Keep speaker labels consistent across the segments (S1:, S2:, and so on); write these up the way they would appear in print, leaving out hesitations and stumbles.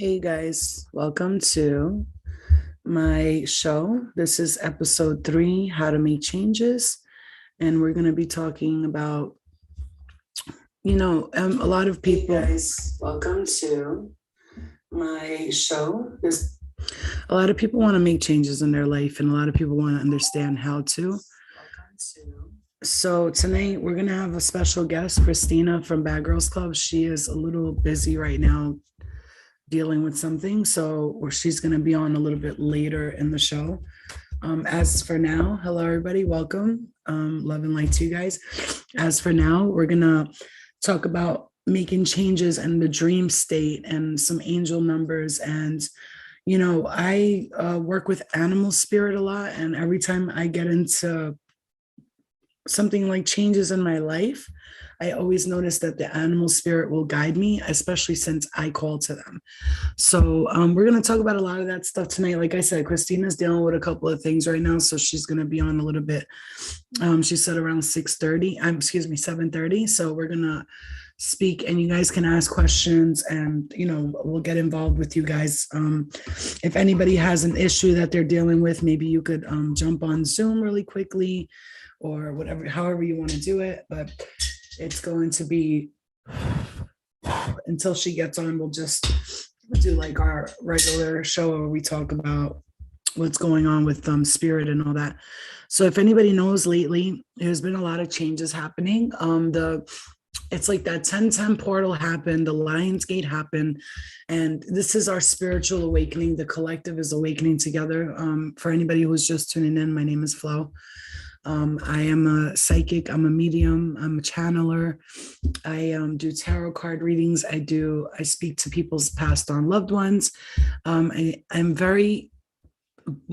S1: Hey guys, welcome to my show. This is episode 3, How to Make Changes. And we're going to be talking about, a lot of people. Hey guys, welcome to my show. A lot of people want to make changes in their life, and a lot of people want to understand how to. So tonight we're going to have a special guest, Christina from Bad Girls Club. She is a little busy right now dealing with something. So, or she's going to be on a little bit later in the show. As for now, hello, everybody. Welcome. Love and light to you guys. As for now, we're going to talk about making changes in the dream state and some angel numbers. And, I work with animal spirit a lot. And every time I get into something like changes in my life, I always notice that the animal spirit will guide me, especially since I call to them. So we're going to talk about a lot of that stuff tonight. Like I said, Christina's dealing with a couple of things right now, so she's going to be on a little bit. She said around 6:30. 7:30. So we're going to speak, and you guys can ask questions, and we'll get involved with you guys. If anybody has an issue that they're dealing with, maybe you could jump on Zoom really quickly, or whatever, however you want to do it. But it's going to be until she gets on, we'll just do like our regular show where we talk about what's going on with spirit and all that. So if anybody knows, lately there's been a lot of changes happening. It's like that 1010 portal happened, the Lion's Gate happened, and this is our spiritual awakening. The collective is awakening together. For anybody who's just tuning in, my name is Flo. I am a psychic, I'm a medium, I'm a channeler. I do tarot card readings. I speak to people's passed on loved ones. I'm very,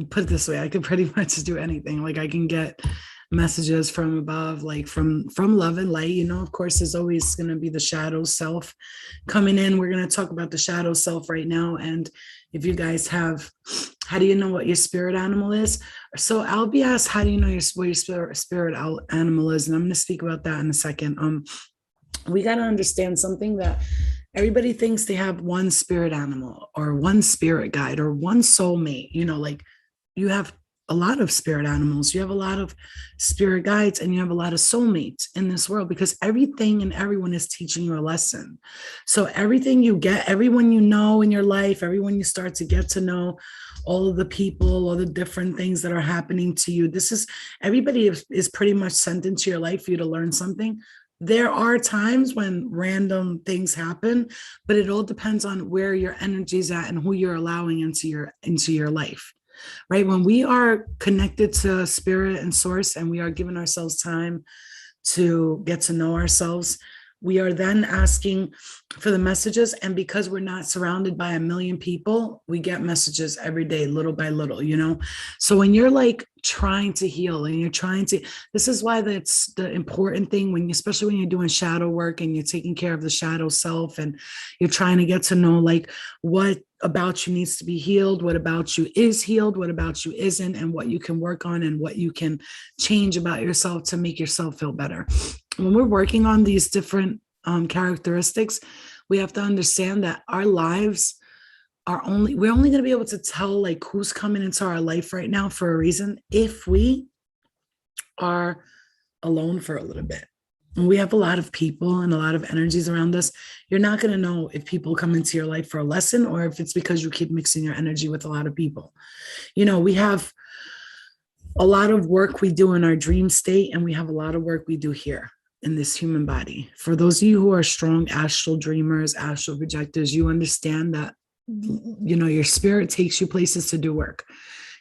S1: put it this way, I can pretty much do anything. Like I can get messages from above, like from love and light. Of course, there's always going to be the shadow self coming in. We're going to talk about the shadow self right now. And if you guys have, how do you know what your spirit animal is? So I'll be asked, how do you know what your spirit animal is? And I'm going to speak about that in a second. We got to understand something, that everybody thinks they have one spirit animal or one spirit guide or one soulmate. Like you have a lot of spirit animals, you have a lot of spirit guides, and you have a lot of soulmates in this world, because everything and everyone is teaching you a lesson. So everything you get, everyone you know in your life, everyone you start to get to know, all of the people, all the different things that are happening to you, everybody is pretty much sent into your life for you to learn something. There are times when random things happen, but it all depends on where your energy's at and who you're allowing into your life. Right? When we are connected to spirit and source, and we are giving ourselves time to get to know ourselves, we are then asking for the messages. And because we're not surrounded by a million people, we get messages every day, little by little, So when you're like trying to heal and this is why that's the important thing, especially when you're doing shadow work and you're taking care of the shadow self, and you're trying to get to know like what about you needs to be healed, what about you is healed, what about you isn't, and what you can work on and what you can change about yourself to make yourself feel better. When we're working on these different characteristics, we have to understand that our lives we're only going to be able to tell like who's coming into our life right now for a reason if we are alone for a little bit. And we have a lot of people and a lot of energies around us. You're not going to know if people come into your life for a lesson or if it's because you keep mixing your energy with a lot of people. We have a lot of work we do in our dream state, and we have a lot of work we do here in this human body. For those of you who are strong astral dreamers, astral projectors, you understand that your spirit takes you places to do work.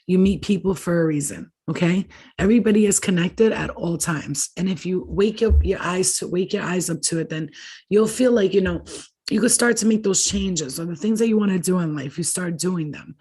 S1: You meet people for a reason. Okay. Everybody is connected at all times. And if you wake your eyes up to it, then you'll feel like, you could start to make those changes, or the things that you want to do in life, you start doing them.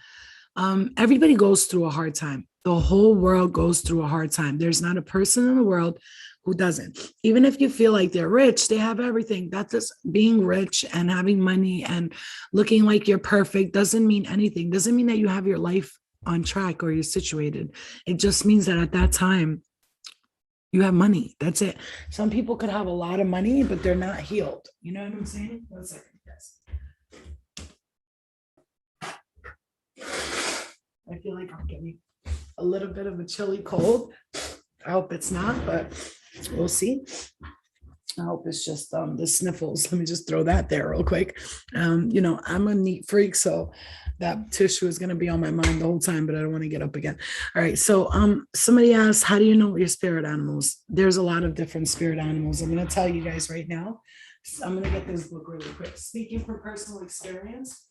S1: Everybody goes through a hard time. The whole world goes through a hard time. There's not a person in the world who doesn't. Even if you feel like they're rich, they have everything. That's just being rich and having money and looking like you're perfect doesn't mean anything. Doesn't mean that you have your life on track or you're situated. It just means that at that time you have money. That's it. Some people could have a lot of money, but they're not healed. You know what I'm saying? 1 second, yes. feel like I'm getting a little bit of a chilly cold. I hope it's not, but we'll see. I hope it's just the sniffles. Let me just throw that there real quick. I'm a neat freak, so that tissue is going to be on my mind the whole time, but I don't want to get up again. All right. So somebody asked, how do you know what your spirit animals? There's a lot of different spirit animals. I'm going to tell you guys right now. So I'm going to get this book really quick. Speaking from personal experience,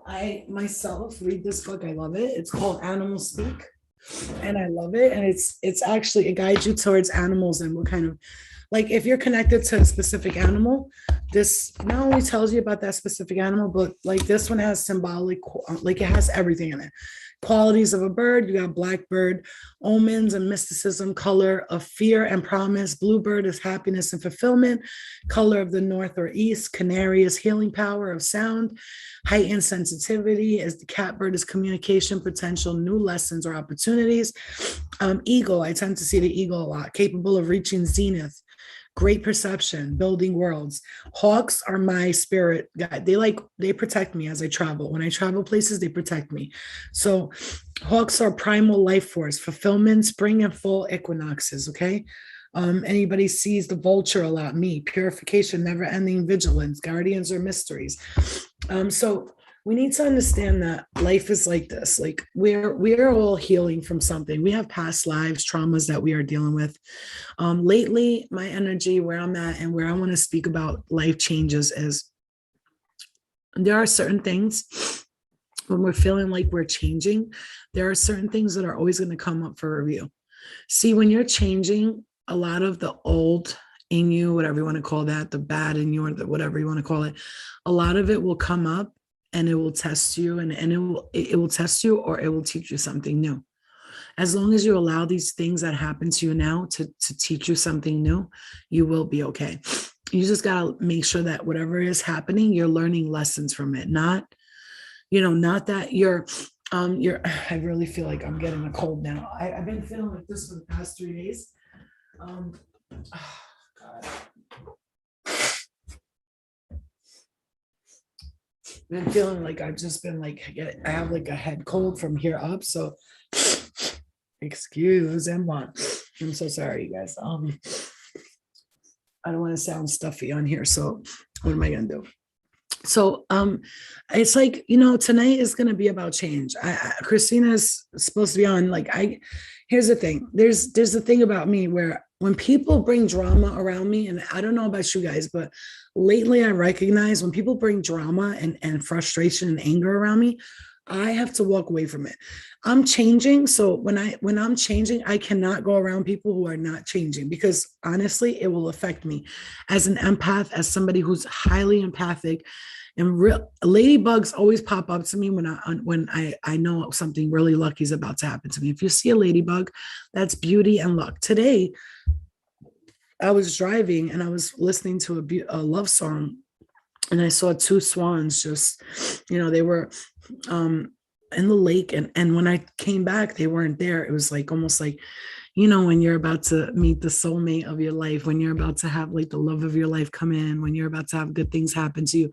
S1: I myself read this book. I love it. It's called Animal Speak, and I love it. And it's actually, it guides you towards animals and what kind of, like if you're connected to a specific animal, this not only tells you about that specific animal, but like this one has symbolic, like it has everything in it. Qualities of a bird, you got blackbird, omens and mysticism, color of fear and promise. Bluebird is happiness and fulfillment. Color of the north or east. Canary is healing power of sound. Heightened sensitivity is the catbird is communication, potential, new lessons or opportunities. Eagle, I tend to see the eagle a lot, capable of reaching zenith. Great perception, building worlds. Hawks are my spirit guide. They protect me as I travel. When I travel places, they protect me. So hawks are primal life force, fulfillment, spring and fall equinoxes, okay? Anybody sees the vulture a lot, me, purification, never-ending vigilance, guardians or mysteries. So we need to understand that life is like this. Like we're all healing from something. We have past lives, traumas that we are dealing with. Lately, my energy, where I'm at and where I want to speak about life changes is there are certain things when we're feeling like we're changing, there are certain things that are always going to come up for review. See, when you're changing, a lot of the old in you, whatever you want to call that, the bad in you or the whatever you want to call it, a lot of it will come up and it will test you and it will test you or it will teach you something new. As long as you allow these things that happen to you now to teach you something new, you will be okay. You just got to make sure that whatever is happening, you're learning lessons from it. Not that I really feel like I'm getting a cold now. I've been feeling like this for the past 3 days. Oh, God. Been feeling like I've just been like, I have like a head cold from here up. So excuse me. I'm so sorry, you guys. I don't want to sound stuffy on here. So what am I going to do? So it's like, tonight is going to be about change. Christina is supposed to be on, here's the thing. There's the thing about me where when people bring drama around me, and I don't know about you guys, but lately I recognize when people bring drama and frustration and anger around me, I have to walk away from it. I'm changing. So when I'm changing, I cannot go around people who are not changing because honestly, it will affect me as an empath, as somebody who's highly empathic. And ladybugs always pop up to me when I know something really lucky is about to happen to me. If you see a ladybug, that's beauty and luck. Today, I was driving and I was listening to a love song, and I saw two swans just, they were in the lake. And when I came back, they weren't there. It was like almost like, when you're about to meet the soulmate of your life, when you're about to have like the love of your life come in, when you're about to have good things happen to you,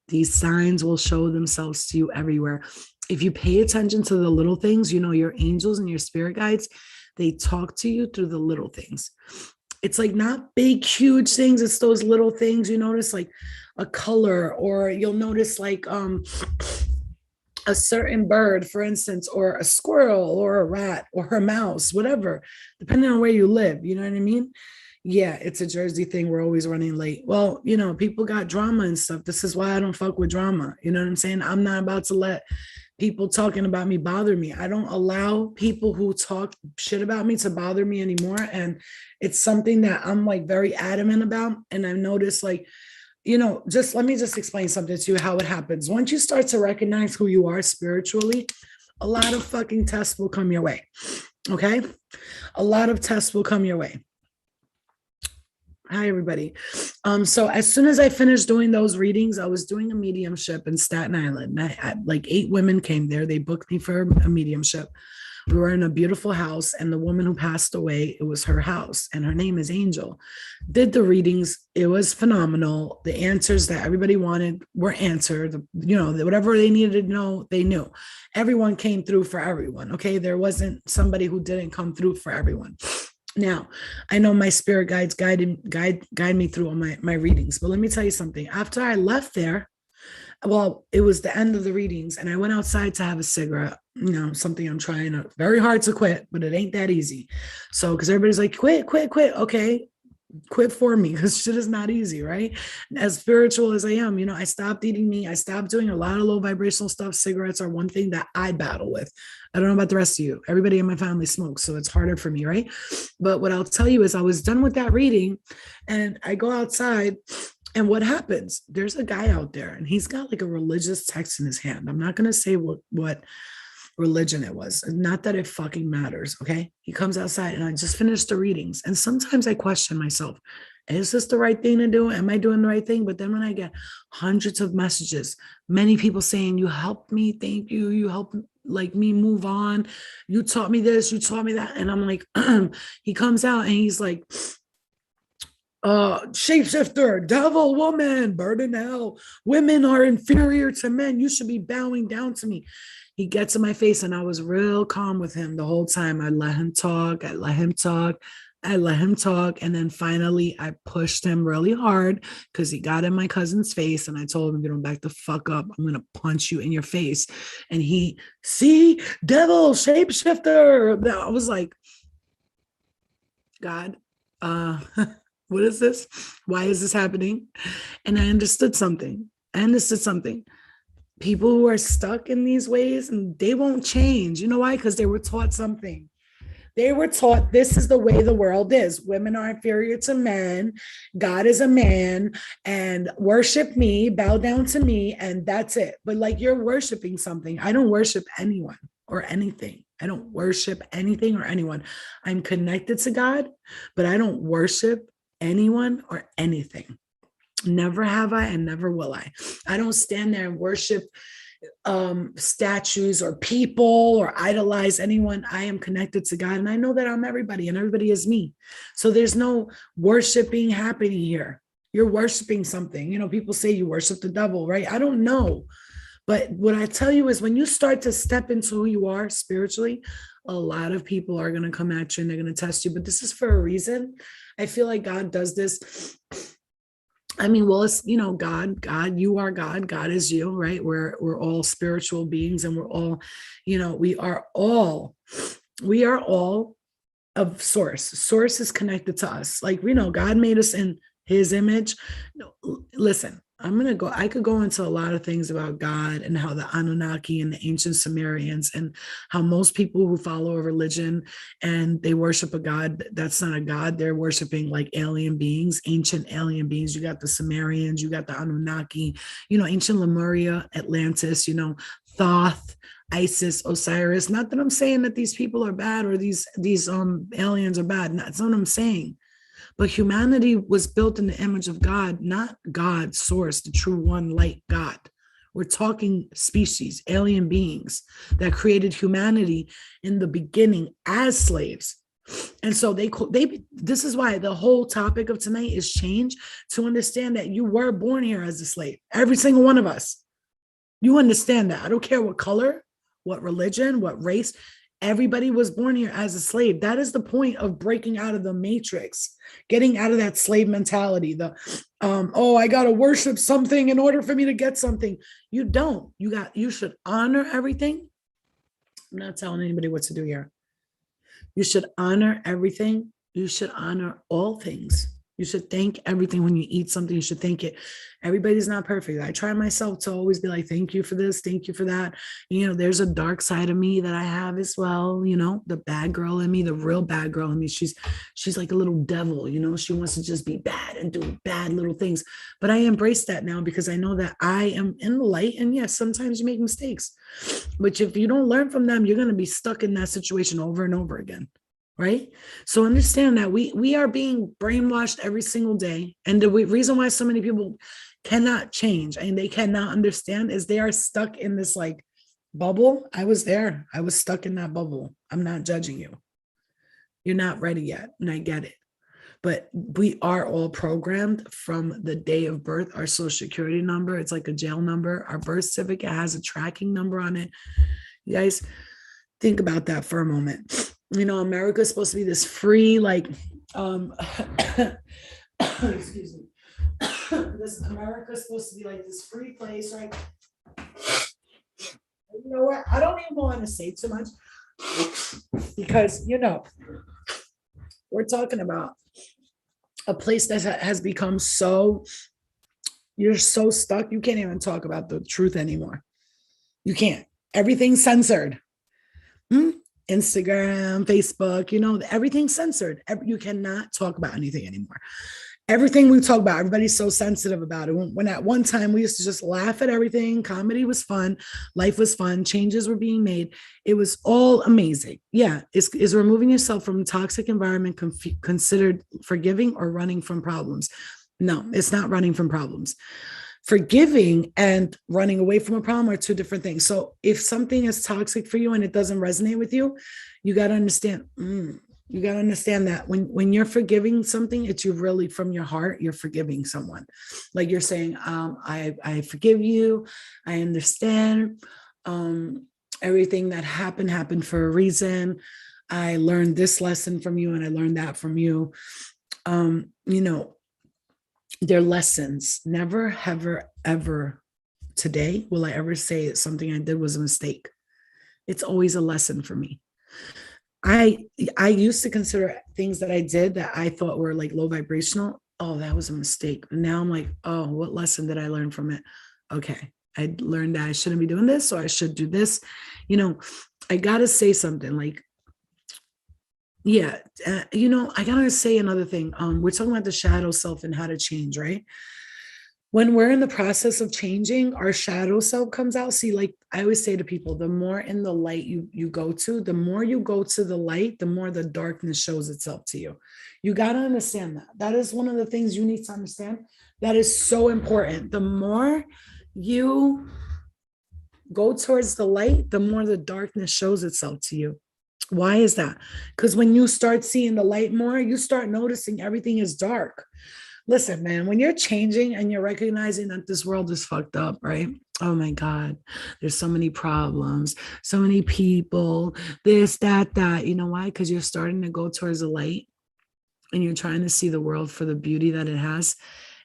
S1: these signs will show themselves to you everywhere. If you pay attention to the little things, your angels and your spirit guides, they talk to you through the little things. It's like not big, huge things. It's those little things. You notice like a color, or you'll notice like a certain bird, for instance, or a squirrel or a rat or a mouse, whatever, depending on where you live. You know what I mean? Yeah, it's a Jersey thing. We're always running late. Well, people got drama and stuff. This is why I don't fuck with drama. You know what I'm saying? I'm not about to let people talking about me bother me. I don't allow people who talk shit about me to bother me anymore. And it's something that I'm like very adamant about. And I've noticed just let me just explain something to you how it happens. Once you start to recognize who you are spiritually, a lot of fucking tests will come your way. Okay? A lot of tests will come your way. Hi, everybody. So as soon as I finished doing those readings, I was doing a mediumship in Staten Island. Like 8 women came there. They booked me for a mediumship. We were in a beautiful house, and the woman who passed away, it was her house, and her name is Angel. Did the readings. It was phenomenal. The answers that everybody wanted were answered. Whatever they needed to know, they knew. Everyone came through for everyone. Okay. There wasn't somebody who didn't come through for everyone. Now, I know my spirit guides guide me through all my readings, but let me tell you something. After I left there, well, it was the end of the readings, and I went outside to have a cigarette. Something I'm trying to very hard to quit, but it ain't that easy. So, because everybody's like, quit, quit, quit. Okay, quit for me, because shit is not easy, right? As spiritual as I am, I stopped eating meat. I stopped doing a lot of low vibrational stuff. Cigarettes are one thing that I battle with. I don't know about the rest of you. Everybody in my family smokes, so it's harder for me, right? But what I'll tell you is I was done with that reading, and I go outside, and what happens? There's a guy out there, and he's got like a religious text in his hand. I'm not going to say what religion it was. Not that it fucking matters. Okay. He comes outside, and I just finished the readings. And sometimes I question myself, is this the right thing to do? Am I doing the right thing? But then when I get hundreds of messages, many people saying, you helped me. Thank you. You helped like me move on. You taught me this, you taught me that. And I'm like, he comes out and he's like, shapeshifter, devil, woman, bird in hell. Women are inferior to men. You should be bowing down to me. He gets in my face, and I was real calm with him the whole time. I let him talk. I let him talk. I let him talk. And then finally, I pushed him really hard because he got in my cousin's face. And I told him, if you don't back the fuck up, I'm going to punch you in your face. And he, see, devil, shapeshifter. I was like, God, what is this? Why is this happening? And I understood something. People who are stuck in these ways, and they won't change. You know why? Because they were taught something. They were taught this is the way the world is. Women are inferior to men. God is a man, and worship me, bow down to me, and that's it. But like, you're worshiping something. I don't worship anyone or anything. I don't worship anything or anyone. I'm connected to God, but I don't worship anyone or anything. Never have I, and never will I. I don't stand there and worship statues or people or idolize anyone. I am connected to God, and I know that I'm everybody, and everybody is me. So there's no worshiping happening here. You're worshiping something. People say you worship the devil, right? I don't know. But what I tell you is, when you start to step into who you are spiritually, a lot of people are going to come at you, and they're going to test you. But this is for a reason. I feel like God does this. I mean, well, it's, God, you are God, God is you, right? We're all spiritual beings, and we're all, we are all of source. Source is connected to us. Like, we know God made us in his image. Listen, I could go into a lot of things about God and how the Anunnaki and the ancient Sumerians, and how most people who follow a religion and they worship a God, that's not a God. They're worshiping like alien beings, ancient alien beings. You got the Sumerians, you got the Anunnaki, ancient Lemuria, Atlantis, Thoth, Isis, Osiris. Not that I'm saying that these people are bad, or these aliens are bad. That's not what I'm saying. But humanity was built in the image of God, not God, source, the true one, light God. We're talking species, alien beings that created humanity in the beginning as slaves. And so this is why the whole topic of tonight is change, to understand that you were born here as a slave. Every single one of us. You understand that. I don't care what color, what religion, what race. Everybody was born here as a slave. That is the point of breaking out of the matrix, getting out of that slave mentality. I got to worship something in order for me to get something. You don't. You should honor everything. I'm not telling anybody what to do here. You should honor everything. You should honor all things. You should thank everything when you eat something. You should thank it. Everybody's not perfect. I try myself to always be like, thank you for this. Thank you for that. There's a dark side of me that I have as well. The bad girl in me, the real bad girl in me. She's like a little devil. She wants to just be bad and do bad little things. But I embrace that now, because I know that I am in the light. And yes, sometimes you make mistakes. But if you don't learn from them, you're going to be stuck in that situation over and over again. right? So understand that we are being brainwashed every single day. And the reason why so many people cannot change and they cannot understand is they are stuck in this like bubble. I was there. I was stuck in that bubble. I'm not judging you. You're not ready yet. And I get it. But we are all programmed from the day of birth. Our social security number, it's like a jail number. Our birth certificate has a tracking number on it. You guys think about that for a moment. You know, America is supposed to be this free, like, excuse me. This America is supposed to be like this free place, right? You know what? I don't even want to say too much because, you know, we're talking about a place that has become so, you're so stuck, you can't even talk about the truth anymore. You can't. Everything's censored. Instagram, Facebook, you know, everything's censored. You cannot talk about anything anymore. Everything we talk about, everybody's so sensitive about it. When at one time we used to just laugh at everything, comedy was fun, life was fun, changes were being made. It was all amazing. Yeah, is removing yourself from a toxic environment considered forgiving or running from problems? No, it's not running from problems. Forgiving and running away from a problem are two different things. So if something is toxic for you and it doesn't resonate with you, you got to understand. You got to understand that when you're forgiving something, it's you really from your heart, you're forgiving someone. Like you're saying, I forgive you. I understand. Everything that happened for a reason. I learned this lesson from you and I learned that from you. You know, they're lessons. Never, ever today will I ever say that something I did was a mistake. It's always a lesson for me. I used to consider things that I did that I thought were like low vibrational. Oh, that was a mistake. And now I'm like, oh, what lesson did I learn from it? Okay, I learned that I shouldn't be doing this, so I should do this. You know, I gotta say something like, yeah, you know, I gotta say another thing. We're talking about the shadow self and how to change, right? When we're in the process of changing, our shadow self comes out. See, like I always say to people, the more in the light you go to, the more you go to the light, the more the darkness shows itself to you. You got to understand that. That is one of the things you need to understand. That is so important. The more you go towards the light, the more the darkness shows itself to you. Why is that? Because when you start seeing the light more, you start noticing everything is dark. Listen, man, when you're changing and you're recognizing that this world is fucked up, right? Oh my God, there's so many problems, so many people, this, that. You know why? Because you're starting to go towards the light and you're trying to see the world for the beauty that it has.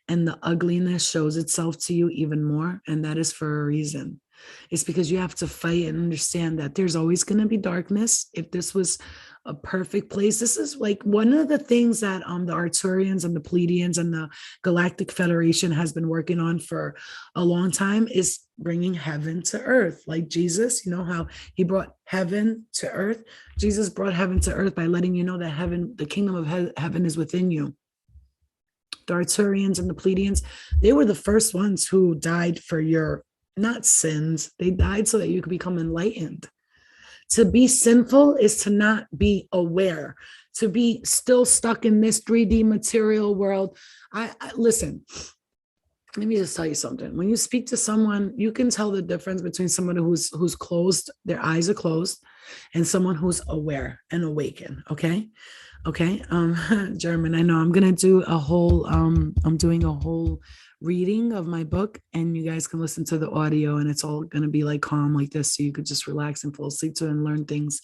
S1: And the ugliness shows itself to you even more. And that is for a reason. It's because you have to fight and understand that there's always going to be darkness. If this was a perfect place, this is like one of the things that the Arturians and the Pleiadians and the Galactic Federation has been working on for a long time is bringing heaven to earth. Like Jesus, you know how he brought heaven to earth. Jesus brought heaven to earth by letting you know that heaven, the kingdom of heaven is within you. The Arturians and the Pleiadians, they were the first ones who died for your not sins. They died so that you could become enlightened. To be sinful is to not be aware, to be still stuck in this 3D material world. I listen, let me just tell you something. When you speak to someone, you can tell the difference between someone who's closed, their eyes are closed, and someone who's aware and awakened. Okay. German, I know I'm gonna do a whole I'm doing a whole reading of my book, and you guys can listen to the audio, and it's all gonna be like calm like this, so you could just relax and fall asleep to it and learn things.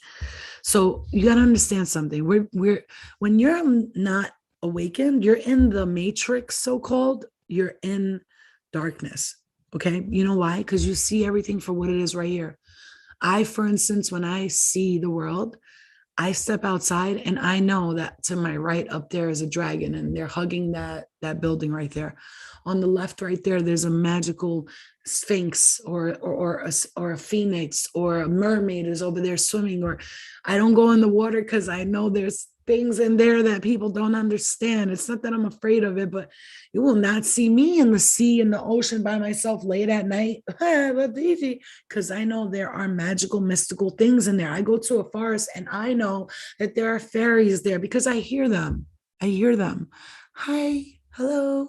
S1: So you gotta understand something. We're when you're not awakened, you're in the matrix, so-called, you're in darkness. Okay, you know why? Because you see everything for what it is right here. I, for instance, when I see the world, I step outside and I know that to my right up there is a dragon and they're hugging that building right there. On the left right there, there's a magical sphinx or a phoenix or a mermaid is over there swimming. Or I don't go in the water because I know there's things in there that people don't understand. It's not that I'm afraid of it, but you will not see me in the sea, in the ocean by myself late at night. Because I know there are magical, mystical things in there. I go to a forest and I know that there are fairies there because I hear them. I hear them. Hi, hello.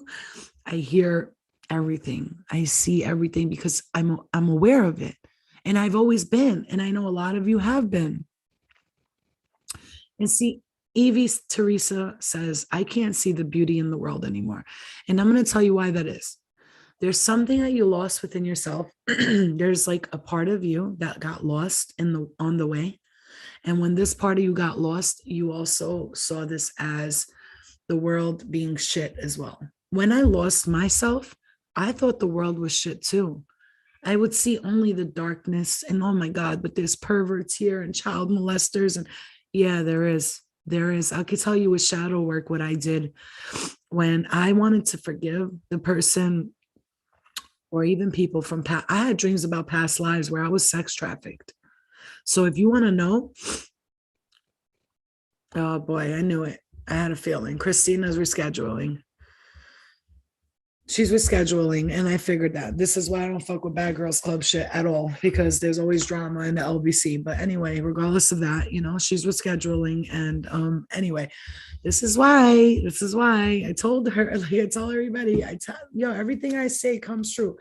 S1: I hear everything. I see everything because I'm aware of it. And I've always been, and I know a lot of you have been. And see, Evie Teresa says, I can't see the beauty in the world anymore. And I'm going to tell you why that is. There's something that you lost within yourself. There's like a part of you that got lost on the way. And when this part of you got lost, you also saw this as the world being shit as well. When I lost myself, I thought the world was shit too. I would see only the darkness and oh my God, but there's perverts here and child molesters. And yeah, there is. There is. I could tell you with shadow work what I did when I wanted to forgive the person or even people from past. I had dreams about past lives where I was sex trafficked. So if you want to know, oh boy, I knew it. I had a feeling. Christina's rescheduling. She's rescheduling, and I figured that this is why I don't fuck with Bad Girls Club shit at all, because there's always drama in the LBC. But anyway, regardless of that, she's rescheduling, and anyway, this is why I told her, like I tell everybody, everything I say comes true.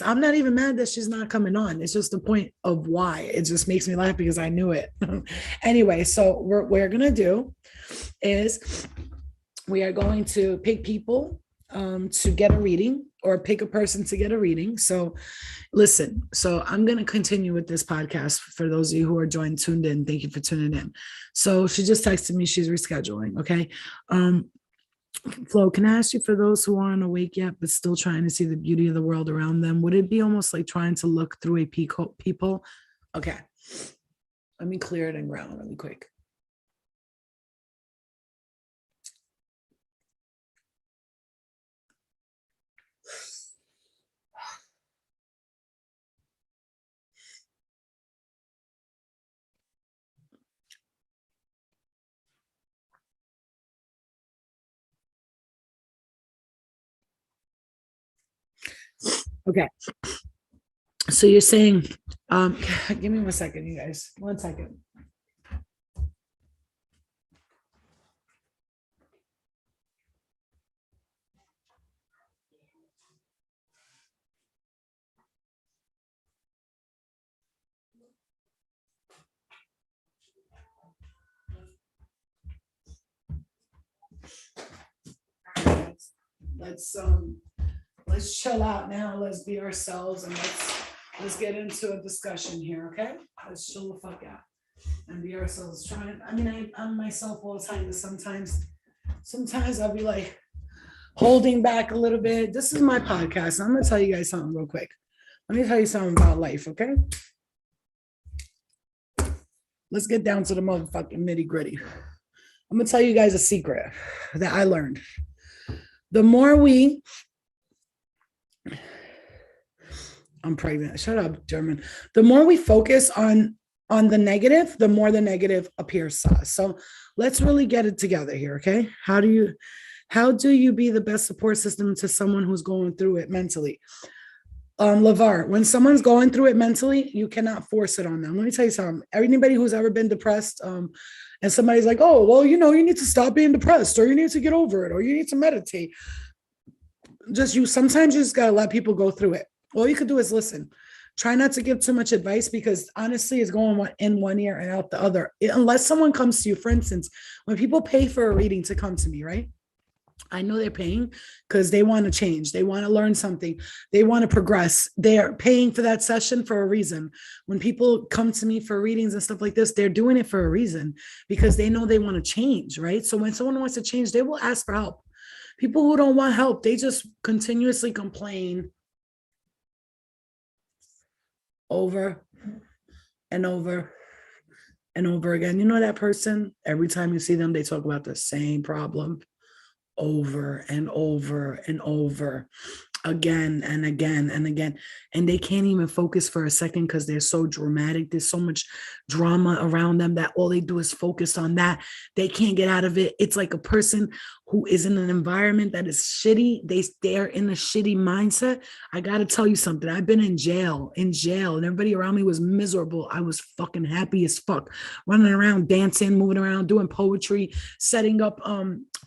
S1: I'm not even mad that she's not coming on. It's just the point of why. It just makes me laugh because I knew it. Anyway, so what we're gonna do is we are going to pick people to get a reading or pick a person to get a reading. So listen, so I'm going to continue with this podcast for those of you who are tuned in. Thank you for tuning in. So she just texted me, she's rescheduling. Okay. Flo, can I ask you, for those who aren't awake yet, but still trying to see the beauty of the world around them, would it be almost like trying to look through a people? Okay. Let me clear it and ground really quick. Okay. So you're saying, give me 1 second, you guys. 1 second. Let's chill out now. Let's be ourselves and let's get into a discussion here, okay? Let's chill the fuck out and be ourselves. I'm myself all the time, but sometimes I'll be like holding back a little bit. This is my podcast. I'm gonna tell you guys something real quick. Let me tell you something about life, okay? Let's get down to the motherfucking nitty gritty. I'm gonna tell you guys a secret that I learned. The more I'm pregnant. Shut up, German. The more we focus on the negative, the more the negative appears to us. So let's really get it together here, okay? How do you be the best support system to someone who's going through it mentally? LeVar, when someone's going through it mentally, you cannot force it on them. Let me tell you something. Anybody who's ever been depressed, and somebody's like, oh, well, you need to stop being depressed, or you need to get over it, or you need to meditate. Sometimes you just got to let people go through it. All you could do is listen. Try not to give too much advice, because honestly, it's going in one ear and out the other. Unless someone comes to you, for instance, when people pay for a reading to come to me, right? I know they're paying because they want to change. They want to learn something. They want to progress. They're paying for that session for a reason. When people come to me for readings and stuff like this, they're doing it for a reason, because they know they want to change, right? So when someone wants to change, they will ask for help. People who don't want help, they just continuously complain over and over and over again. You know that person, every time you see them, they talk about the same problem over and over and over. again and again and again, and they can't even focus for a second because they're so dramatic. There's so much drama around them that all they do is focus on that. They can't get out of it. It's like a person who is in an environment that is shitty. They're in a shitty mindset. I got to tell you something. I've been in jail, and everybody around me was miserable. I was fucking happy as fuck, running around, dancing, moving around, doing poetry, setting up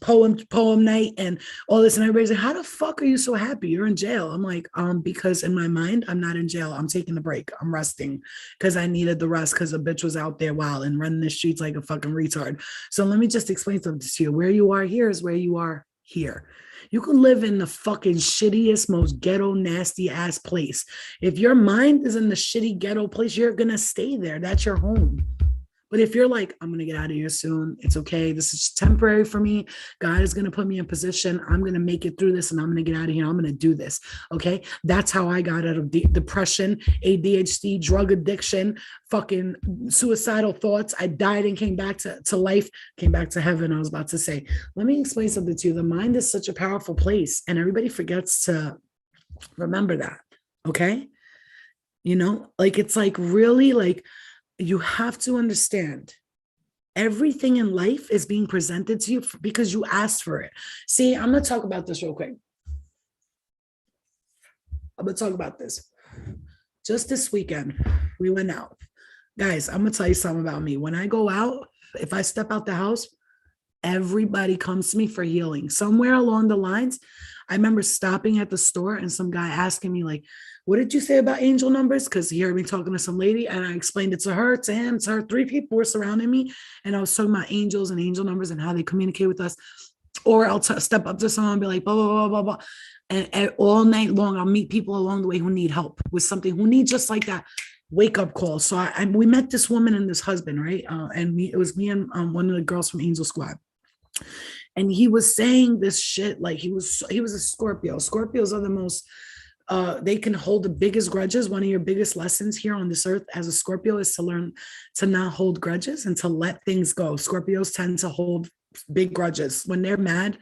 S1: poem night and all this. And everybody's like, how the fuck are you so happy? You're in jail. I'm like, because in my mind, I'm not in jail. I'm taking a break. I'm resting because I needed the rest because a bitch was out there wild and running the streets like a fucking retard. So let me just explain something to you. Where you are here is where you are here. You can live in the fucking shittiest, most ghetto, nasty ass place. If your mind is in the shitty ghetto place, you're going to stay there. That's your home. But if you're like, I'm going to get out of here soon, it's okay. This is temporary for me. God is going to put me in position. I'm going to make it through this and I'm going to get out of here. I'm going to do this. Okay. That's how I got out of depression, ADHD, drug addiction, fucking suicidal thoughts. I died and came back to life, came back to heaven. I was about to say, let me explain something to you. The mind is such a powerful place and everybody forgets to remember that. Okay. You know, like, it's like really like, you have to understand everything in life is being presented to you because you asked for it. See, I'm going to talk about this real quick. I'm going to talk about this. Just this weekend, we went out. Guys, I'm going to tell you something about me. When I go out, if I step out the house, everybody comes to me for healing. Somewhere along the lines, I remember stopping at the store and some guy asking me like, what did you say about angel numbers? Because he heard me talking to some lady and I explained it to her, to him, to her. 3 people were surrounding me. And I was talking about angels and angel numbers and how they communicate with us. Or I'll step up to someone and be like, blah, blah, blah, blah, blah. And all night long, I'll meet people along the way who need help with something, who need just like that wake up call. So we met this woman and this husband, right? It was me and one of the girls from Angel Squad. And he was saying this shit like he was a Scorpio. Scorpios are the most they can hold the biggest grudges. One of your biggest lessons here on this earth as a Scorpio is to learn to not hold grudges and to let things go. Scorpios tend to hold big grudges. When they're mad,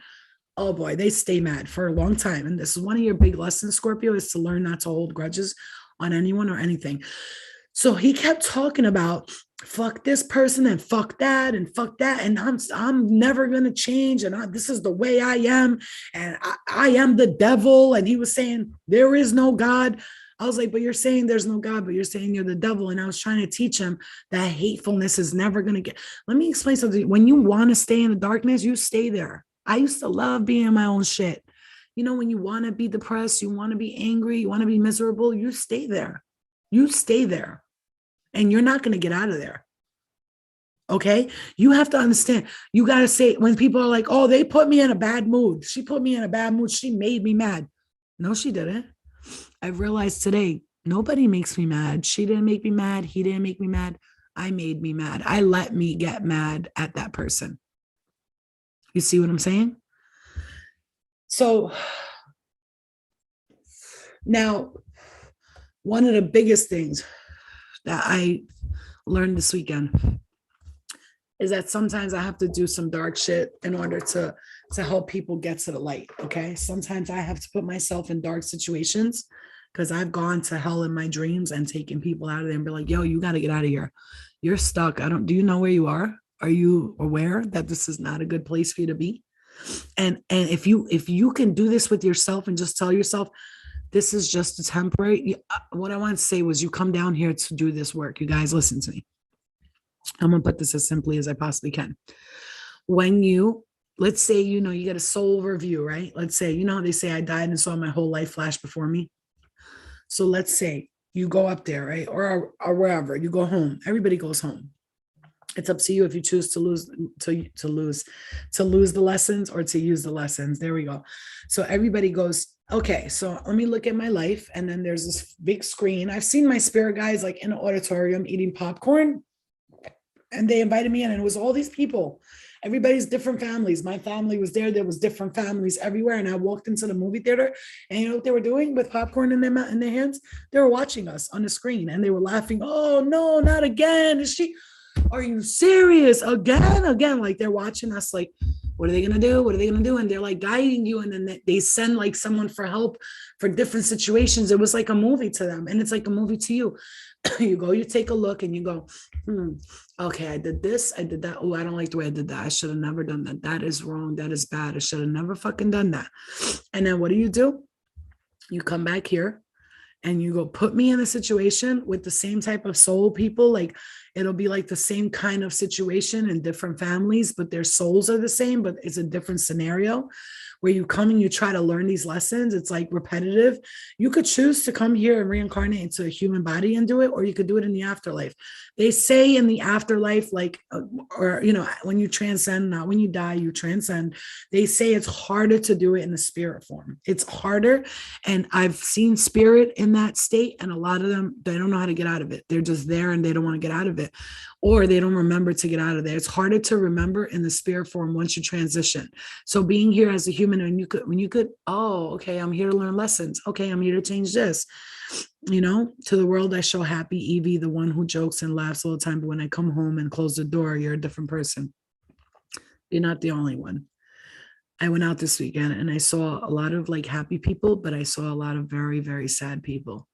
S1: oh boy, they stay mad for a long time. And this is one of your big lessons, Scorpio, is to learn not to hold grudges on anyone or anything. So he kept talking about fuck this person and fuck that and fuck that. And I'm never going to change. And this is the way I am. And I am the devil. And he was saying, there is no God. I was like, but you're saying there's no God, but you're saying you're the devil. And I was trying to teach him that hatefulness is never going to get. Let me explain something. When you want to stay in the darkness, you stay there. I used to love being in my own shit. You know, when you want to be depressed, you want to be angry, you want to be miserable, you stay there. You stay there. And you're not going to get out of there. Okay. You have to understand. You got to say, when people are like, oh, they put me in a bad mood. She put me in a bad mood. She made me mad. No, she didn't. I've realized today, nobody makes me mad. She didn't make me mad. He didn't make me mad. I made me mad. I let me get mad at that person. You see what I'm saying? So now, one of the biggest things that I learned this weekend is that sometimes I have to do some dark shit in order to help people get to the light. Okay. Sometimes I have to put myself in dark situations because I've gone to hell in my dreams and taken people out of there and be like, yo, you got to get out of here. You're stuck. Do you know where you are? Are you aware that this is not a good place for you to be? And if you can do this with yourself and just tell yourself, this is just a temporary. What I want to say was you come down here to do this work. You guys listen to me. I'm going to put this as simply as I possibly can. When let's say, you get a soul review, right? Let's say, they say I died and saw my whole life flash before me. So let's say you go up there, right? Or wherever you go home, everybody goes home. It's up to you if you choose to lose the lessons or to use the lessons. There we go. So everybody goes, okay, so let me look at my life. And then there's this big screen. I've seen my spirit guides like in an auditorium eating popcorn. And they invited me in and it was all these people, everybody's different families. My family was there. There was different families everywhere. And I walked into the movie theater and you know what they were doing with popcorn in their hands? They were watching us on the screen and they were laughing. Oh no, not again. Are you serious? Again? Like they're watching us like, What are they going to do? What are they going to do? And they're like guiding you. And then they send like someone for help for different situations. It was like a movie to them. And it's like a movie to you. You go, you take a look and you go, okay, I did this, I did that. Oh, I don't like the way I did that. I should have never done that. That is wrong. That is bad. I should have never fucking done that. And then what do? You come back here and you go put me in a situation with the same type of soul people. Like it'll be like the same kind of situation in different families, but their souls are the same, but it's a different scenario where you come and you try to learn these lessons. It's like repetitive. You could choose to come here and reincarnate into a human body and do it, or you could do it in the afterlife. They say in the afterlife, like, or, you know, when you transcend, not when you die, you transcend. They say it's harder to do it in the spirit form. It's harder. And I've seen spirit in that state, and a lot of them, they don't know how to get out of it. They're just there and they don't want to get out of it, or they don't remember to get out of there. It's harder to remember in the spirit form once you transition. So being here as a human, and when you could, oh, okay, I'm here to learn lessons. Okay, I'm here to change this. You know, to the world, I show happy Evie, the one who jokes and laughs all the time. But when I come home and close the door, you're a different person. You're not the only one. I went out this weekend and I saw a lot of like happy people, but I saw a lot of very, very sad people.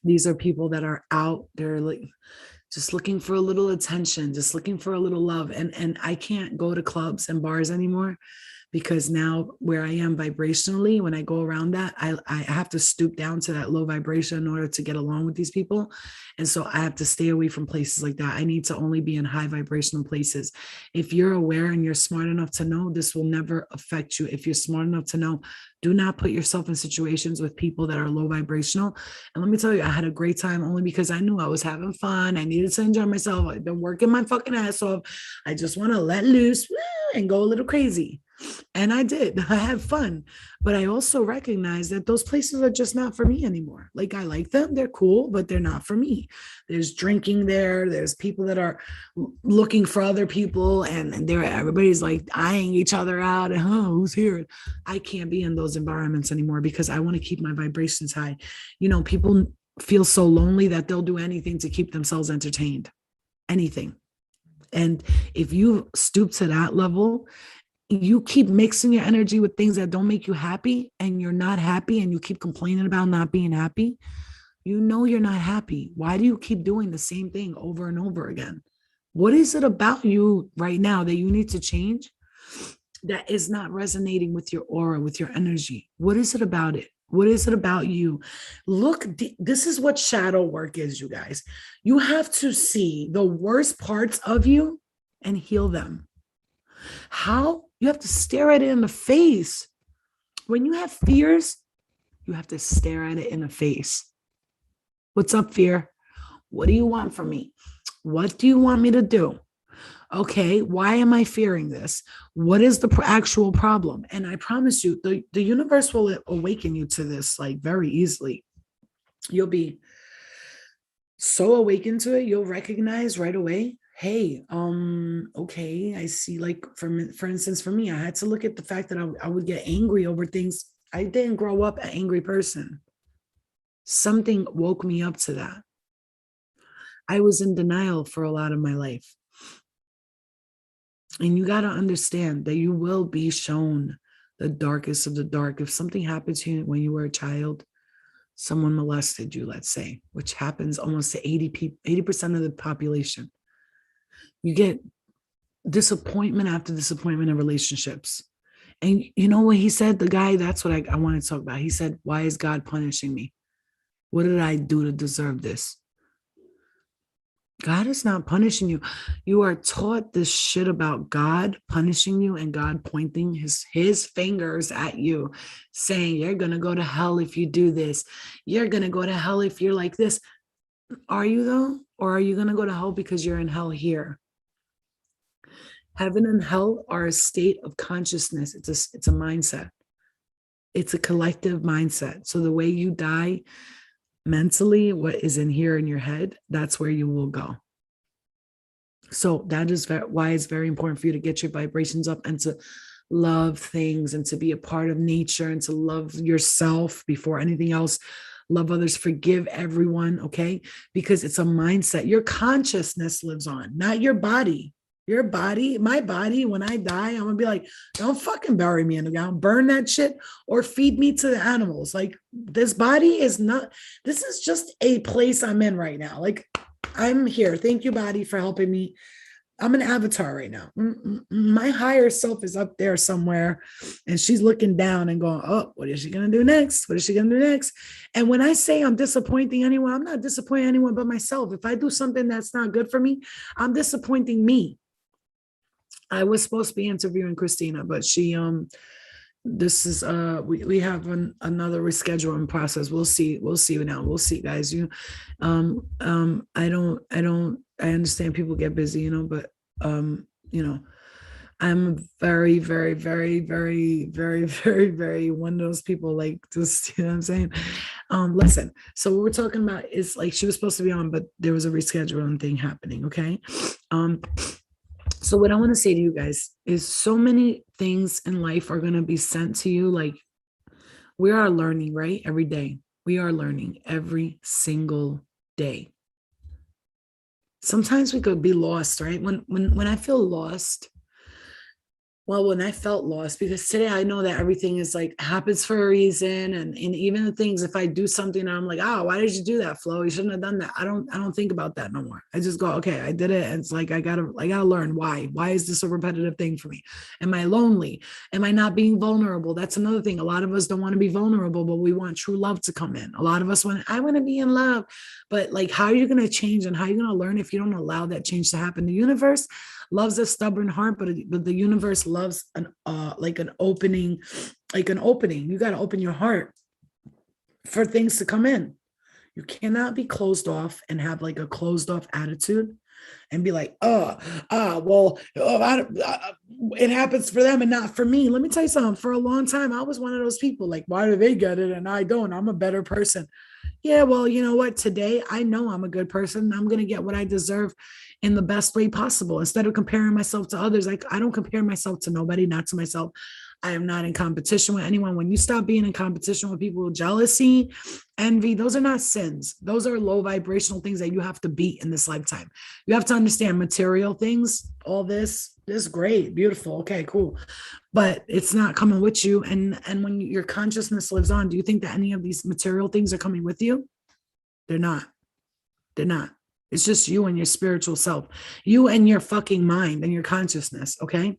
S1: These are people that are out there like just looking for a little attention, just looking for a little love. And I can't go to clubs and bars anymore, because now where I am vibrationally, when I go around that, I have to stoop down to that low vibration in order to get along with these people. And so I have to stay away from places like that. I need to only be in high vibrational places. If you're aware and you're smart enough to know, this will never affect you. If you're smart enough to know, do not put yourself in situations with people that are low vibrational. And let me tell you, I had a great time only because I knew I was having fun. I needed to enjoy myself. I've been working my fucking ass off. I just want to let loose and go a little crazy. And I did. I had fun. But I also recognize that those places are just not for me anymore. Like, I like them. They're cool, but they're not for me. There's drinking there. There's people that are looking for other people, and everybody's like eyeing each other out. And, oh, who's here? I can't be in those environments anymore because I want to keep my vibrations high. You know, people feel so lonely that they'll do anything to keep themselves entertained. Anything. And if you stoop to that level, you keep mixing your energy with things that don't make you happy, and you're not happy, and you keep complaining about not being happy, you know you're not happy. Why do you keep doing the same thing over and over again? What is it about you right now that you need to change that is not resonating with your aura, with your energy? What is it about it? What is it about you? Look, this is what shadow work is, you guys. You have to see the worst parts of you and heal them. How? You have to stare at it in the face. When you have fears, you have to stare at it in the face. What's up, fear? What do you want from me? What do you want me to do? Okay, why am I fearing this? What is the actual problem? And I promise you, the universe will awaken you to this like very easily. You'll be so awakened to it, you'll recognize right away, hey, okay, I see. Like, for instance, for me, I had to look at the fact that I would get angry over things. I didn't grow up an angry person. Something woke me up to that. I was in denial for a lot of my life. And you got to understand that you will be shown the darkest of the dark. If something happened to you when you were a child, someone molested you, let's say, which happens almost to 80% of the population. You get disappointment after disappointment in relationships. And you know what he said? The guy, that's what I want to talk about. He said, why is God punishing me? What did I do to deserve this? God is not punishing you. You are taught this shit about God punishing you and God pointing his fingers at you, saying, you're going to go to hell if you do this. You're going to go to hell if you're like this. Are you though? Or are you going to go to hell because you're in hell here? Heaven and hell are a state of consciousness. It's a mindset. It's a collective mindset. So the way you die mentally, what is in here in your head, that's where you will go. So that is why it's very important for you to get your vibrations up and to love things and to be a part of nature and to love yourself before anything else. Love others, forgive everyone, okay? Because it's a mindset. Your consciousness lives on, not your body. Your body, my body, when I die, I'm gonna be like, don't fucking bury me in the ground, burn that shit or feed me to the animals. Like, this body is not, this is just a place I'm in right now. Like, I'm here. Thank you, body, for helping me. I'm an avatar right now. My higher self is up there somewhere, and she's looking down and going, oh, what is she going to do next? What is she going to do next? And when I say I'm disappointing anyone, I'm not disappointing anyone but myself. If I do something that's not good for me, I'm disappointing me. I was supposed to be interviewing Christina, but this is we have another rescheduling process. We'll see now. We'll see, guys. I understand people get busy, but you know, I'm very, very, very, very, very, very, very one of those people, like, just, you know what I'm saying? Listen, so what we're talking about is, like, she was supposed to be on, but there was a rescheduling thing happening. Okay. So what I want to say to you guys is, so many things in life are going to be sent to you. Like, we are learning, right? Every day. We are learning every single day. Sometimes we could be lost, right? When I feel lost, well, when I felt lost, because today I know that everything is like happens for a reason. And even the things, if I do something, I'm like, oh, why did you do that, Flo? You shouldn't have done that. I don't think about that no more. I just go, okay, I did it. And it's like, I gotta learn why. Why is this a repetitive thing for me? Am I lonely? Am I not being vulnerable? That's another thing. A lot of us don't want to be vulnerable, but we want true love to come in. A lot of us I want to be in love. But, like, how are you going to change and how are you going to learn if you don't allow that change to happen? The universe loves a stubborn heart, but the universe loves an opening, like an opening. You got to open your heart for things to come in. You cannot be closed off and have like a closed off attitude and be like, it happens for them and not for me. Let me tell you something. For a long time, I was one of those people, like, why do they get it and I don't? I'm a better person. Yeah, well, you know what? Today, I know I'm a good person. I'm going to get what I deserve in the best way possible. Instead of comparing myself to others, like, I don't compare myself to nobody, not to myself. I am not in competition with anyone. When you stop being in competition with people, jealousy, envy, those are not sins. Those are low vibrational things that you have to beat in this lifetime. You have to understand material things, all this is great, beautiful. Okay, cool. But it's not coming with you. And when your consciousness lives on, do you think that any of these material things are coming with you? They're not. They're not. It's just you and your spiritual self, you and your fucking mind and your consciousness. Okay.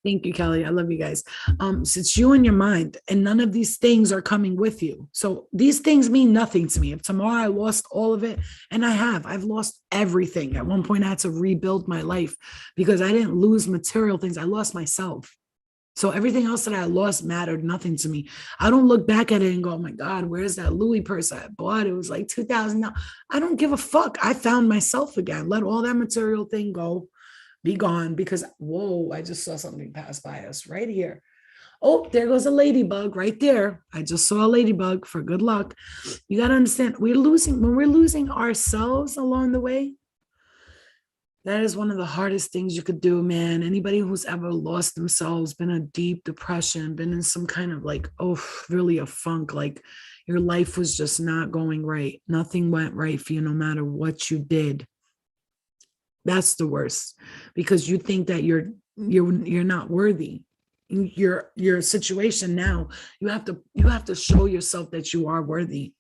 S1: Thank you, Kelly. I love you guys. So it's you and your mind, and none of these things are coming with you. So these things mean nothing to me. If tomorrow I lost all of it, and I've lost everything. At one point, I had to rebuild my life because I didn't lose material things. I lost myself. So everything else that I lost mattered nothing to me. I don't look back at it and go, oh my God, where's that Louis purse I bought? It was like $2,000. I don't give a fuck. I found myself again. Let all that material thing go, be gone, because, whoa, I just saw something pass by us right here. Oh, there goes a ladybug right there. I just saw a ladybug, for good luck. You got to understand, when we're losing ourselves along the way, that is one of the hardest things you could do, man. Anybody who's ever lost themselves, been in a deep depression, been in some kind of like, really a funk, like your life was just not going right. Nothing went right for you, no matter what you did. That's the worst, because you think that you're not worthy. Your situation now, you have to show yourself that you are worthy.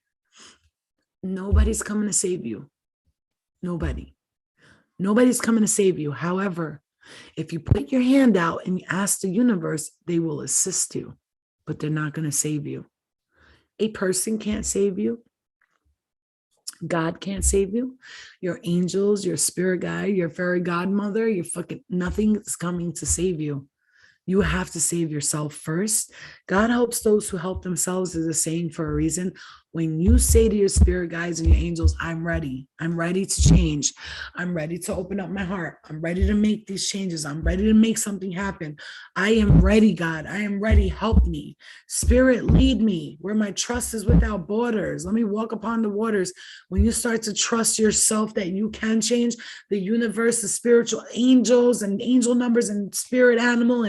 S1: Nobody's coming to save you. Nobody's coming to save you. However, if you put your hand out and you ask the universe, they will assist you, but they're not going to save you. A person can't save you. God can't save you. Your angels, your spirit guide, your fairy godmother, your fucking nothing is coming to save you. You have to save yourself first. God helps those who help themselves is a saying for a reason. When you say to your spirit guides and your angels, I'm ready to change. I'm ready to open up my heart. I'm ready to make these changes. I'm ready to make something happen. I am ready, God. I am ready. Help me. Spirit, lead me where my trust is without borders. Let me walk upon the waters. When you start to trust yourself that you can change, the universe, the spiritual angels and angel numbers and spirit animal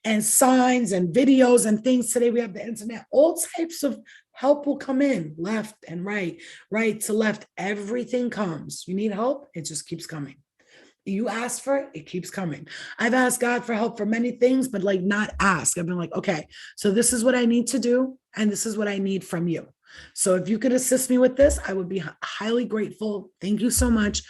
S1: and signs and videos and things. Today we have the internet, all types of help will come in, left and right to left. Everything comes. You need help, it just keeps coming. You ask for it, it keeps coming. I've asked God for help for many things, but like not ask. I've been like, okay, so this is what I need to do, and this is what I need from you. So if you could assist me with this, I would be highly grateful. Thank you so much.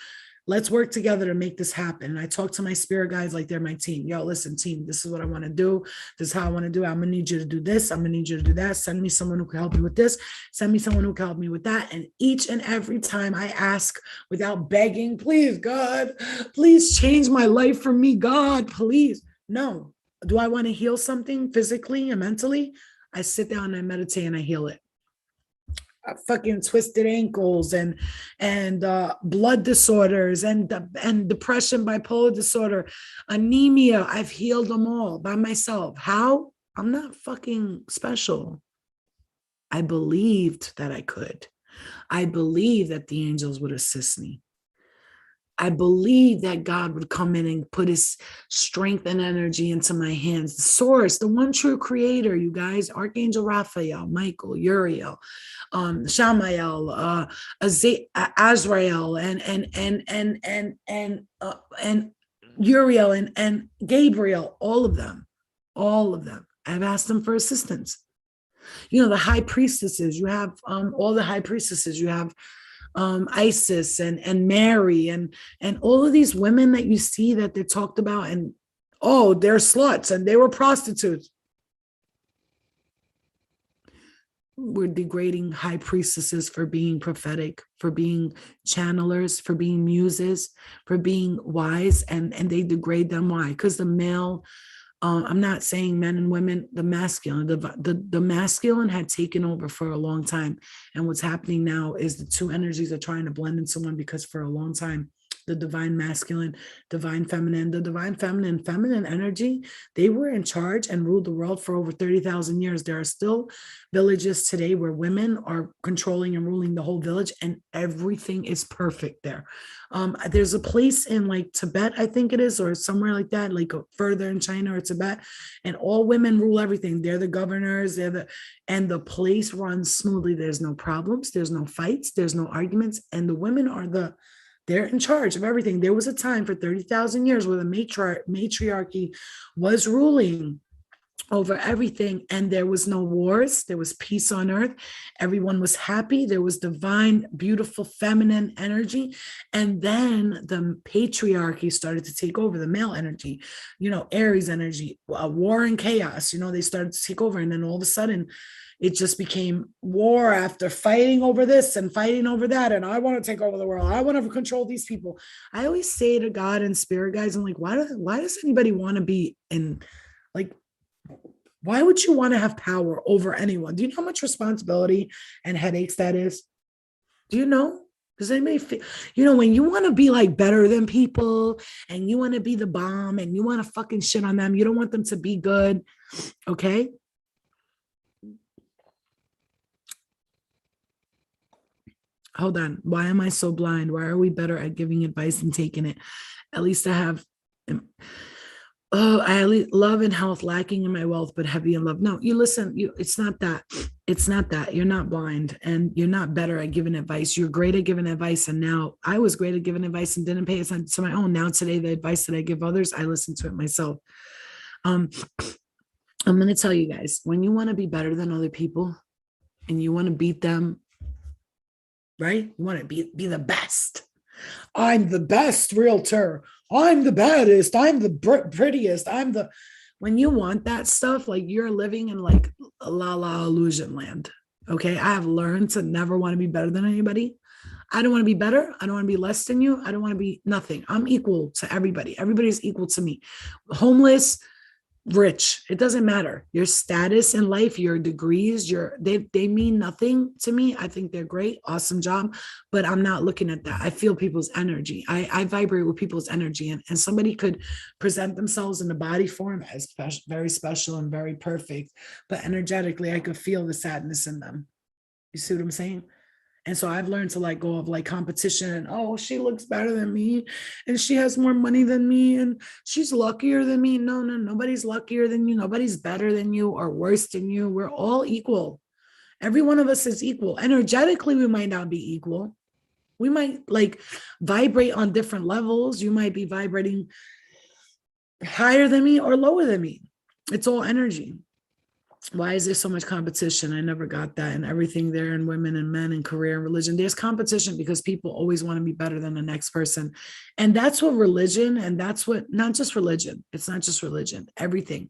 S1: Let's work together to make this happen. And I talk to my spirit guides like they're my team. Yo, listen, team, this is what I want to do. This is how I want to do it. I'm going to need you to do this. I'm going to need you to do that. Send me someone who can help me with this. Send me someone who can help me with that. And each and every time I ask without begging, please, God, please change my life for me, God, please. No. Do I want to heal something physically and mentally? I sit down and I meditate and I heal it. Fucking twisted ankles and blood disorders and depression, bipolar disorder, anemia. I've healed them all by myself. How? I'm not fucking special. I believed that I could. I believed that the angels would assist me. I believe that God would come in and put his strength and energy into my hands. The source, the one true creator, you guys, Archangel Raphael, Michael, Uriel, Shamael, Azrael, and Uriel and Gabriel, all of them. I've asked them for assistance. You know, the high priestesses, you have all the high priestesses, you have Isis and Mary and all of these women that you see that they're talked about, and oh, they're sluts and they were prostitutes. We're degrading high priestesses for being prophetic, for being channelers, for being muses, for being wise, and they degrade them. Why? Because the male, I'm not saying men and women, the masculine, the masculine had taken over for a long time. And what's happening now is the two energies are trying to blend into one, because for a long time, the divine masculine, divine feminine, the divine feminine energy, they were in charge and ruled the world for over 30,000 years. There are still villages today where women are controlling and ruling the whole village, and everything is perfect there. There's a place in like Tibet, I think it is, or somewhere like that, like further in China or Tibet, and all women rule everything. They're the governors, and the place runs smoothly. There's no problems, there's no fights, there's no arguments, and the women are they're in charge of everything. There was a time for 30,000 years where the matriarchy was ruling over everything, and there was no wars. There was peace on earth. Everyone was happy. There was divine, beautiful, feminine energy. And then the patriarchy started to take over, the male energy, Aries energy, war and chaos. They started to take over. And then all of a sudden, it just became war after fighting over this and fighting over that. And I want to take over the world. I want to control these people. I always say to God and spirit guys, I'm like, why does anybody want to be in, like, why would you want to have power over anyone? Do you know how much responsibility and headaches that is? Do you know? Does anybody feel, when you want to be like better than people and you want to be the bomb and you want to fucking shit on them, you don't want them to be good. Okay. Hold on. Why am I so blind? Why are we better at giving advice and taking it? At least I have, I love and health, lacking in my wealth, but heavy in love. No, you listen, it's not that. It's not that. You're not blind and you're not better at giving advice. You're great at giving advice. And now I was great at giving advice and didn't pay attention to my own. Now today, the advice that I give others, I listen to it myself. I'm going to tell you guys, when you want to be better than other people and you want to beat them, right? You want to be the best. I'm the best realtor. I'm the baddest. I'm the prettiest. When you want that stuff, like you're living in like a la illusion land. Okay. I have learned to never want to be better than anybody. I don't want to be better. I don't want to be less than you. I don't want to be nothing. I'm equal to everybody. Everybody's equal to me. Homeless, rich, it doesn't matter. Your status in life, your degrees, they mean nothing to me. I think they're great, awesome job, but I'm not looking at that. I feel people's energy. I vibrate with people's energy, and somebody could present themselves in the body form as very special and very perfect, but energetically I could feel the sadness in them. You see what I'm saying? And so I've learned to let go of like competition and, oh, she looks better than me and she has more money than me and she's luckier than me. No, nobody's luckier than you. Nobody's better than you or worse than you. We're all equal. Every one of us is equal. Energetically, we might not be equal. We might like vibrate on different levels. You might be vibrating higher than me or lower than me. It's all energy. Why is there so much competition? I never got that. And everything there in women and men and career and religion. There's competition because people always want to be better than the next person. And that's what religion, and that's what, not just religion, it's not just religion, everything.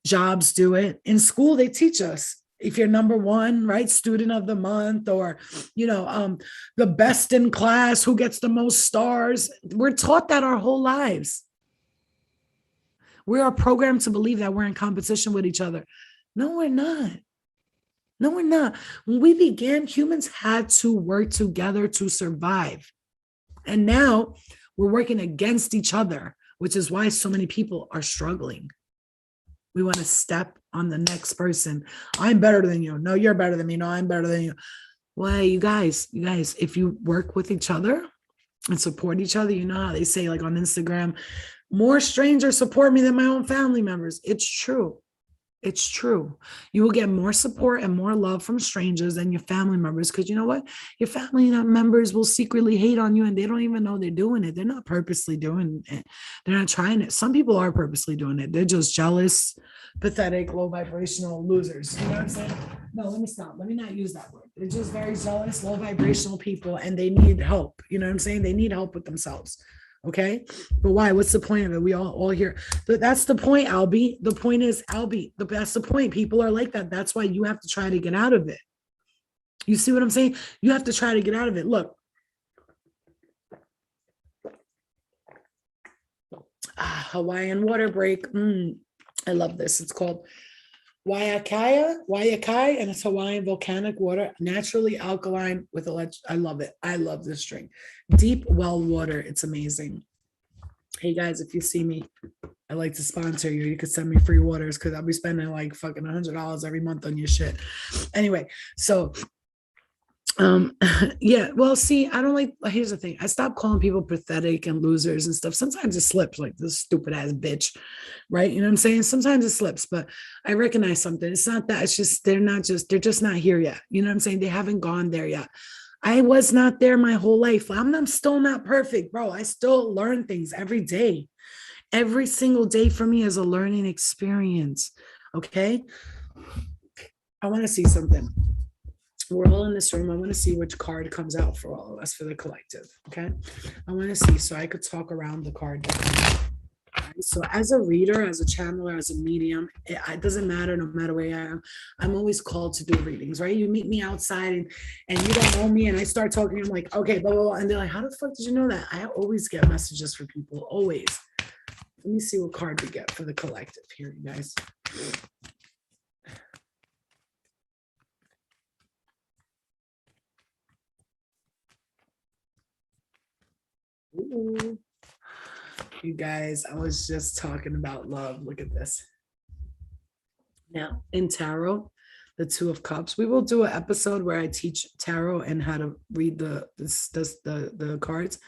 S1: Jobs do it. In school, they teach us. If you're number one, right, student of the month, or the best in class, who gets the most stars, we're taught that our whole lives. We are programmed to believe that we're in competition with each other. No, we're not. No, we're not. When we began, humans had to work together to survive. And now we're working against each other, which is why so many people are struggling. We want to step on the next person. I'm better than you. No, you're better than me. No, I'm better than you. Well, you guys, if you work with each other and support each other, you know how they say, like on Instagram, more strangers support me than my own family members. It's true. It's true. You will get more support and more love from strangers than your family members, because you know what? Your family members will secretly hate on you and they don't even know they're doing it. They're not purposely doing it. They're not trying it. Some people are purposely doing it. They're just jealous, pathetic, low vibrational losers. You know what I'm saying? No, let me stop. Let me not use that word. They're just very jealous, low vibrational people, and they need help. You know what I'm saying? They need help with themselves. Okay, but why? What's the point of it? We all here. That's the point, Albie. The point is, Albie, that's the point. People are like that. That's why you have to try to get out of it. You see what I'm saying? You have to try to get out of it. Look. Hawaiian water break. I love this. It's called Waiakai, and it's Hawaiian volcanic water, naturally alkaline with I love it. I love this drink. Deep well water. It's amazing. Hey guys, if you see me, I like to sponsor you. You could send me free waters because I'll be spending like fucking $100 every month on your shit. Anyway, so yeah, well, see, I don't like, here's the thing. I stopped calling people pathetic and losers and stuff. Sometimes it slips, like this stupid ass bitch, right? You know what I'm saying? Sometimes it slips, but I recognize something. It's not that, it's just, they're just not here yet. You know what I'm saying? They haven't gone there yet. I was not there my whole life. I'm still not perfect, bro. I still learn things every day. Every single day for me is a learning experience. Okay. I want to see something. We're all in this room. I want to see which card comes out for all of us for the collective. Okay. I want to see so I could talk around the card. So as a reader, as a channeler, as a medium, it doesn't matter, no matter where I am, I'm always called to do readings, right? You meet me outside and you don't know me and I start talking, I'm like, okay, blah, blah, blah. And they're like, how the fuck did you know that? I always get messages from people, always. Let me see what card we get for the collective here, you guys. Ooh. You guys, I was just talking about love. Look at this. Now, in tarot, the Two of Cups, we will do an episode where I teach tarot and how to read the cards.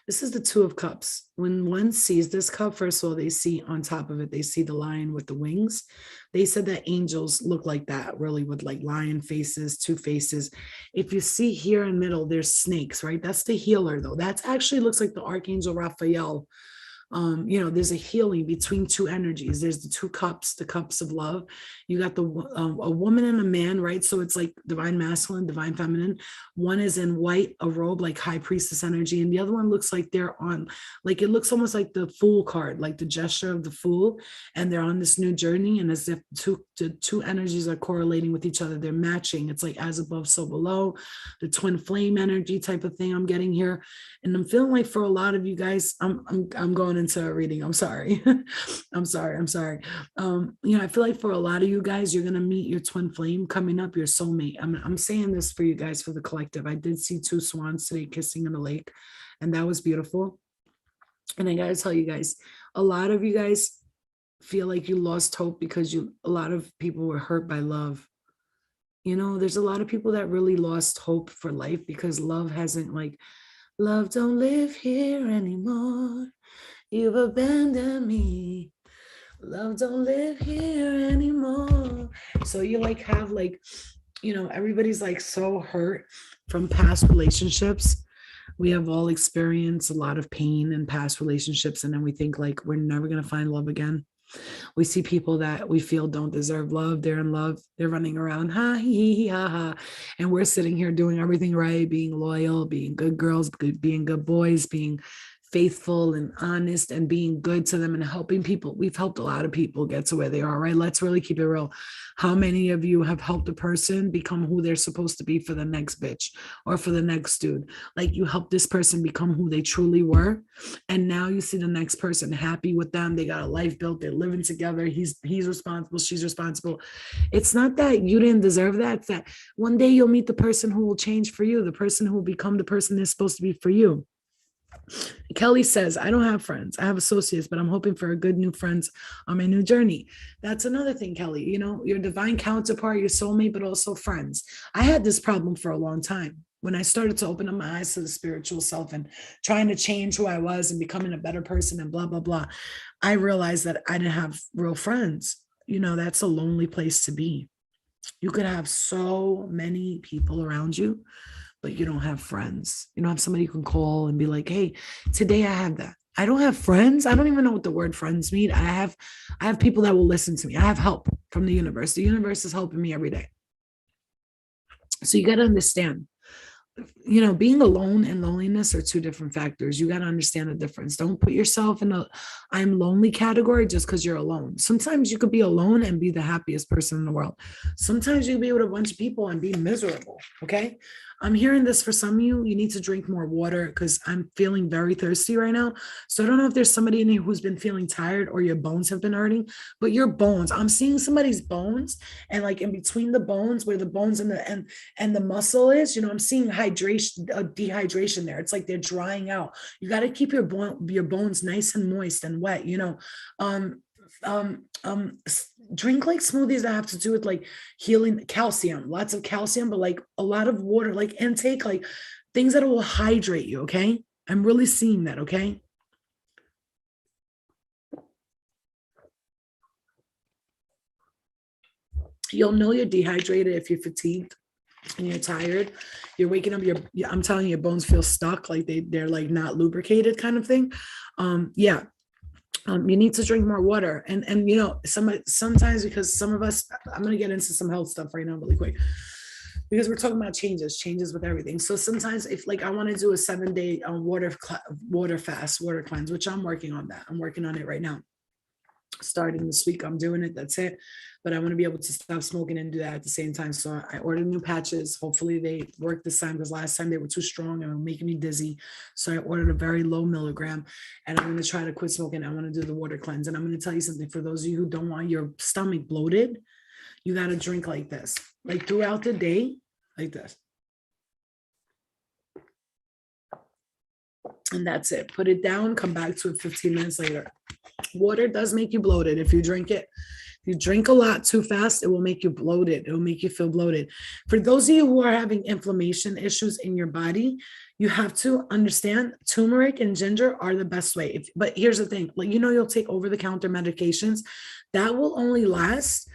S1: This is the Two of Cups. When one sees this cup, first of all, they see on top of it, they see the lion with the wings. They said that angels look like that, really, with like lion faces, two faces. If you see here in the middle, there's snakes, right? That's the healer, though. That actually looks like the Archangel Raphael. There's a healing between two energies. There's the two cups, the cups of love. You got a woman and a man, right? So it's like divine masculine, divine feminine. One is in white, a robe, like high priestess energy. And the other one looks like they're on, like it looks almost like the fool card, like the gesture of the fool. And they're on this new journey. And as if the two energies are correlating with each other, they're matching. It's like as above, so below, the twin flame energy type of thing I'm getting here. And I'm feeling like for a lot of you guys, I'm going into a reading. I'm sorry. I'm sorry. I feel like for a lot of you guys, you're going to meet your twin flame coming up, your soulmate. I'm saying this for you guys, for the collective. I did see two swans today kissing in the lake, and that was beautiful. And I got to tell you guys, a lot of you guys feel like you lost hope because a lot of people were hurt by love. There's a lot of people that really lost hope for life because love hasn't love don't live here anymore. You've abandoned me. Love don't live here anymore. So you have everybody's so hurt from past relationships. We have all experienced a lot of pain in past relationships, and then we think like we're never going to find love again. We see people that we feel don't deserve love. They're in love. They're running around, ha, he, ha, ha. And we're sitting here doing everything right, being loyal, being good girls, being good boys, being faithful and honest and being good to them and helping people. We've helped a lot of people get to where they are, right? Let's really keep it real. How many of you have helped a person become who they're supposed to be for the next bitch or for the next dude? Like you helped this person become who they truly were. And now you see the next person happy with them. They got a life built. They're living together. He's responsible. She's responsible. It's not that you didn't deserve that. It's that one day you'll meet the person who will change for you, the person who will become the person they're supposed to be for you. Kelly says, I don't have friends. I have associates, but I'm hoping for a good new friends on my new journey. That's another thing, Kelly. You know, your divine counterpart, your soulmate, but also friends. I had this problem for a long time. When I started to open up my eyes to the spiritual self and trying to change who I was and becoming a better person and blah, blah, blah, I realized that I didn't have real friends. You know, that's a lonely place to be. You could have so many people around you, but you don't have friends. You don't have somebody you can call and be like, hey, today I have that. I don't have friends. I don't even know what the word friends mean. I have people that will listen to me. I have help from the universe. The universe is helping me every day. So you got to understand, you know, being alone and loneliness are two different factors. You got to understand the difference. Don't put yourself in a I'm lonely category just because you're alone. Sometimes you could be alone and be the happiest person in the world. Sometimes you can be with a bunch of people and be miserable. Okay. I'm hearing this for some of you. You need to drink more water because I'm feeling very thirsty right now. So I don't know if there's somebody in here who's been feeling tired or your bones have been hurting, but your bones, I'm seeing somebody's bones, and like in between the bones where the bones and the muscle is, you know, I'm seeing hydration, dehydration there. It's like they're drying out. You got to keep your bones nice and moist and wet, you know. um Drink like smoothies that have to do with like healing, calcium, lots of calcium, but like a lot of water, like intake, like things that will hydrate you. Okay. I'm really seeing that. Okay. You'll know you're dehydrated if you're fatigued and you're tired. You're waking up, I'm telling you, your bones feel stuck, like they're like not lubricated kind of thing. Yeah. You need to drink more water, and you know, sometimes, because some of us, I'm going to get into some health stuff right now really quick, because we're talking about changes with everything. So sometimes if like I want to do a 7-day water fast, water cleanse, which I'm working on that. I'm working on it right now. Starting this week, I'm doing it. That's it. But I want to be able to stop smoking and do that at the same time. So I ordered new patches. Hopefully they work this time, because last time they were too strong and were making me dizzy. So I ordered a very low milligram, and I'm going to try to quit smoking. I want to do the water cleanse. And I'm going to tell you something, for those of you who don't want your stomach bloated, you got to drink like this, like throughout the day, like this. And that's it. Put it down, come back to it 15 minutes later. Water does make you bloated if you drink it. If you drink a lot too fast, it will make you bloated. It will make you feel bloated. For those of you who are having inflammation issues in your body, you have to understand turmeric and ginger are the best way. But here's the thing, like, you know, you'll take over-the-counter medications that will only last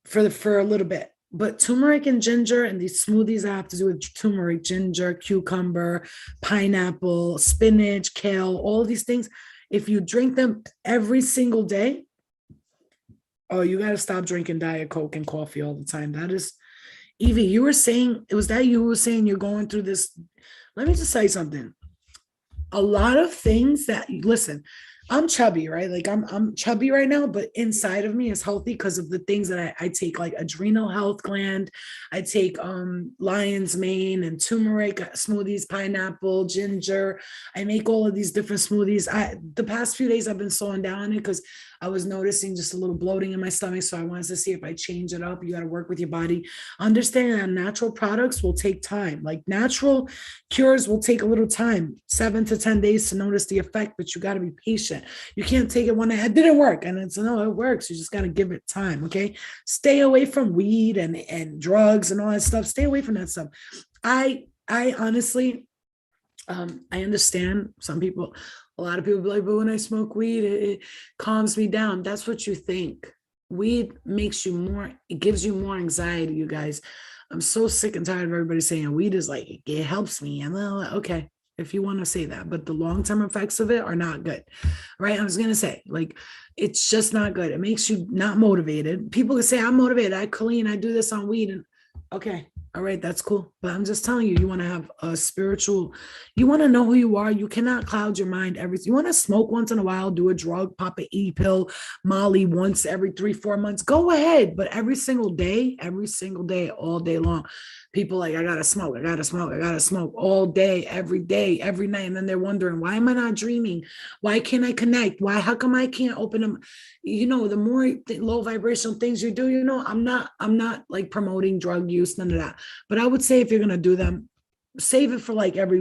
S1: for a little bit. But turmeric and ginger and these smoothies that have to do with turmeric, ginger, cucumber, pineapple, spinach, kale, all these things, if you drink them every single day, oh, you got to stop drinking Diet Coke and coffee all the time. That is, Evie, you were saying, it was that you were saying you're going through this. Let me just say something. A lot of things that, listen, I'm chubby, right? Like I'm chubby right now, but inside of me is healthy because of the things that I take, like adrenal health gland. I take lion's mane and turmeric smoothies, pineapple, ginger. I make all of these different smoothies. The past few days I've been slowing down on it because I was noticing just a little bloating in my stomach. So I wanted to see if I change it up. You got to work with your body. Understanding that natural products will take time. Like natural cures will take a little time, 7 to 10 days to notice the effect, but you got to be patient. You can't take it when it didn't work. And it's no, it works. You just got to give it time. Okay. Stay away from weed and drugs and all that stuff. Stay away from that stuff. I honestly, I understand some people, a lot of people be like, but when I smoke weed, it calms me down. That's what you think. Weed makes you more, it gives you more anxiety, you guys. I'm so sick and tired of everybody saying weed is like, it helps me. I'm like, okay. if you want to say that, but the long-term effects of it are not good. Right? I was going to say, like, it's just not good. It makes you not motivated. People can say, I'm motivated, I clean, I do this on weed. And okay, all right, that's cool. But I'm just telling you, you want to have a spiritual, you want to know who you are. You cannot cloud your mind you want to smoke once in a while, do a drug, pop an E pill, Molly once every 3-4 months. Go ahead. But every single day, all day long, people like, I gotta smoke, I gotta smoke, I gotta smoke all day, every night. And then they're wondering, why am I not dreaming? Why can't I connect? How come I can't open them? The more low vibrational things you do, I'm not like promoting drug use, none of that. But I would say if you're gonna do them, save it for like every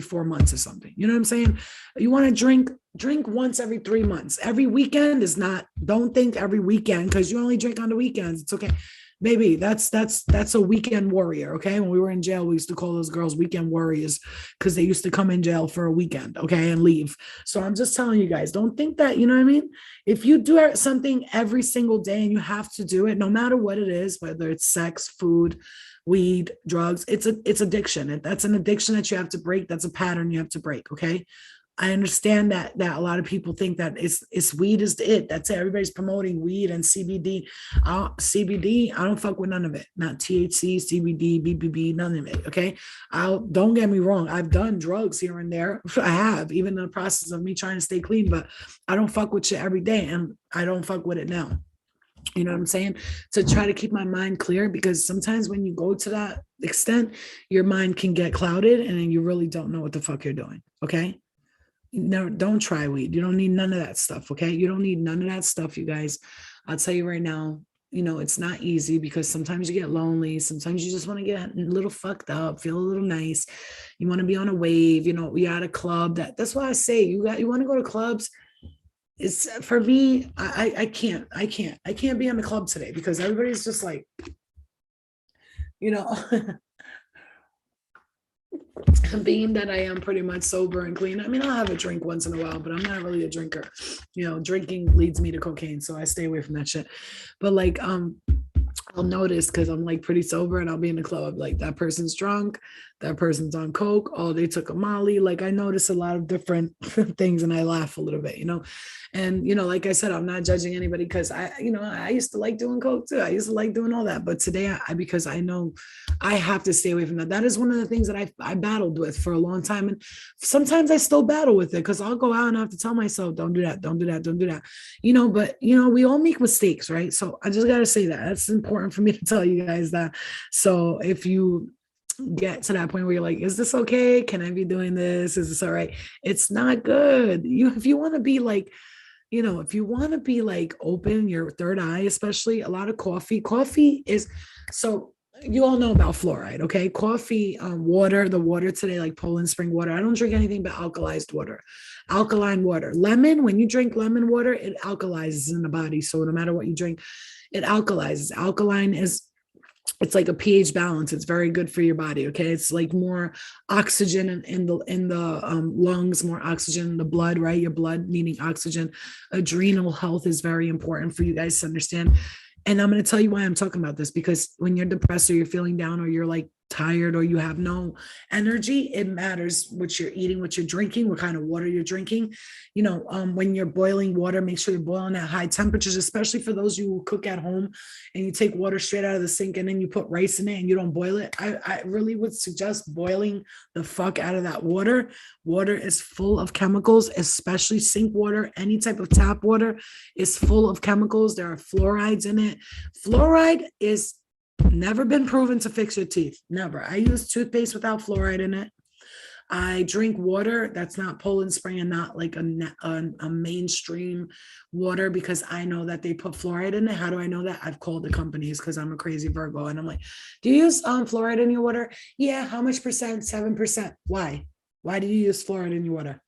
S1: 4 months or something. You know what I'm saying? You want to drink once every 3 months. Every weekend is not, don't think every weekend, because you only drink on the weekends. It's okay. Baby, that's a weekend warrior. Okay. When we were in jail, we used to call those girls weekend warriors because they used to come in jail for a weekend, okay, and leave. So I'm just telling you guys, don't think that, you know what I mean? If you do something every single day and you have to do it, no matter what it is, whether it's sex, food, weed, drugs, it's addiction. That's an addiction that you have to break. That's a pattern you have to break. Okay. I understand that a lot of people think that it's weed is it. That's it. Everybody's promoting weed and CBD. CBD, I don't fuck with none of it. Not THC, CBD, BBB, none of it. Okay. Don't get me wrong. I've done drugs here and there. I have, even in the process of me trying to stay clean, but I don't fuck with shit every day, and I don't fuck with it now. You know what I'm saying? To try to keep my mind clear, because sometimes when you go to that extent, your mind can get clouded and then you really don't know what the fuck you're doing. Okay. No, don't try weed. You don't need none of that stuff. Okay. You don't need none of that stuff, you guys. I'll tell you right now, it's not easy because sometimes you get lonely. Sometimes you just want to get a little fucked up, feel a little nice. You want to be on a wave, you're at a club. That's why I say you want to go to clubs. It's for me, I can't be in the club today because everybody's just like, you know, being that I am pretty much sober and clean. I mean, I'll have a drink once in a while, but I'm not really a drinker. Drinking leads me to cocaine, so I stay away from that shit. But like, I'll notice because I'm like pretty sober and I'll be in the club, like that person's drunk, that person's on coke, oh, they took a Molly. Like I notice a lot of different things and I laugh a little bit, and like I said, I'm not judging anybody because I used to like doing coke too. I used to like doing all that, but today because I know I have to stay away from that. That is one of the things that I battled with for a long time, and sometimes I still battle with it because I'll go out and I have to tell myself, don't do that, don't do that, don't do that. But we all make mistakes, right? So I just gotta say that's important for me to tell you guys that. So if you get to that point where you're like, is this okay? Can I be doing this? Is this all right? It's not good. If you want to be like, if you want to be like open your third eye, especially a lot of coffee is so you all know about fluoride, okay? Coffee, water, the water today, like Poland spring water. I don't drink anything but alkalized water, alkaline water. Lemon, when you drink lemon water, it alkalizes in the body. So no matter what you drink, it alkalizes. Alkaline it's like a pH balance. It's very good for your body. Okay. It's like more oxygen in the lungs, more oxygen in the blood, right? Your blood needing oxygen. Adrenal health is very important for you guys to understand. And I'm going to tell you why I'm talking about this, because when you're depressed or you're feeling down or you're like tired or you have no energy, it matters what you're eating, what you're drinking, what kind of water you're drinking. When you're boiling water, make sure you're boiling at high temperatures, especially for those of you who cook at home and you take water straight out of the sink and then you put rice in it and you don't boil it. I really would suggest boiling the fuck out of that water. Water is full of chemicals, especially sink water. Any type of tap water is full of chemicals. There are fluorides in it. Fluoride is never been proven to fix your teeth. Never. I use toothpaste without fluoride in it. I drink water that's not Poland Spring and not like a mainstream water because I know that they put fluoride in it. How do I know that? I've called the companies because I'm a crazy Virgo and I'm like, do you use fluoride in your water? Yeah. How much percent? 7%. Why? Why do you use fluoride in your water?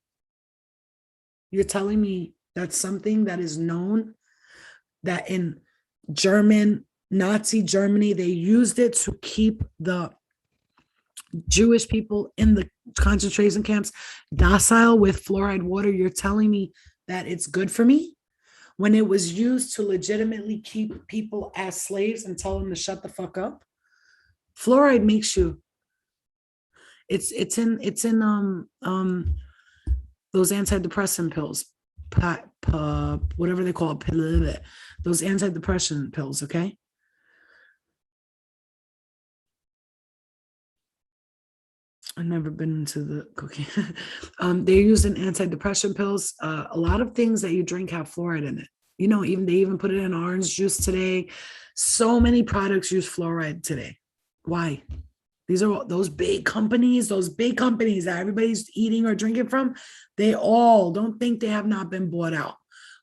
S1: You're telling me that's something that is known, that in Nazi Germany, they used it to keep the Jewish people in the concentration camps docile with fluoride water. You're telling me that it's good for me when it was used to legitimately keep people as slaves and tell them to shut the fuck up? Fluoride makes you, It's in those antidepressant pills, whatever they call it, those antidepressant pills. Okay, I've never been into the cooking. They're using antidepressant pills. A lot of things that you drink have fluoride in it. You know, even they even put it in orange juice today. So many products use fluoride today. Why? These are those big companies that everybody's eating or drinking from. They all don't think they have not been bought out.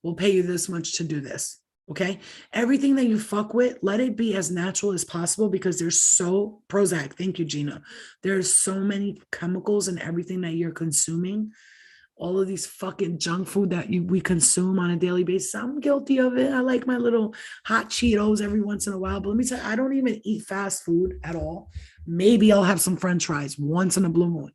S1: We'll pay you this much to do this. Okay. Everything that you fuck with, let it be as natural as possible because there's so Prozac. Thank you, Gina. There's so many chemicals in everything that you're consuming, all of these fucking junk food that we consume on a daily basis. I'm guilty of it. I like my little hot Cheetos every once in a while, but let me tell you, I don't even eat fast food at all. Maybe I'll have some French fries once in a blue moon.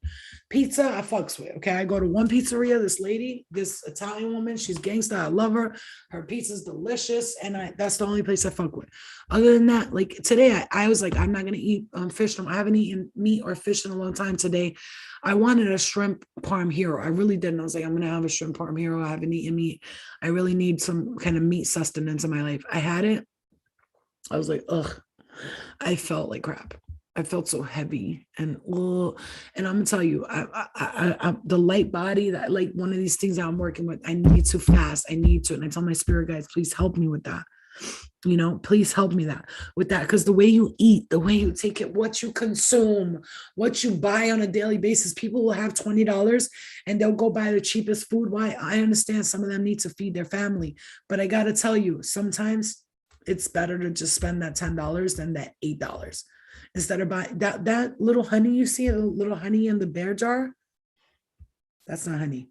S1: Pizza, I fucks with. Okay, I go to one pizzeria. This lady, this Italian woman, she's gangsta. I love her. Her pizza's delicious, and that's the only place I fuck with. Other than that, like today, I was like, I'm not gonna eat fish. I haven't eaten meat or fish in a long time. Today, I wanted a shrimp parm hero. I really didn't. I was like, I'm gonna have a shrimp parm hero. I haven't eaten meat. I really need some kind of meat sustenance in my life. I had it. I was like, ugh. I felt like crap. I felt so heavy and ugh. And I'm gonna tell you, the light body that like one of these things that I'm working with, I need to fast. I need to, and I tell my spirit guides, please help me with that. You know, please help me that with that because the way you eat, the way you take it, what you consume, what you buy on a daily basis, people will have $20 and they'll go buy the cheapest food. Why? I understand some of them need to feed their family, but I gotta tell you, sometimes it's better to just spend that $10 than that $8 instead of buying that little honey you see, a little honey in the bear jar. That's not honey.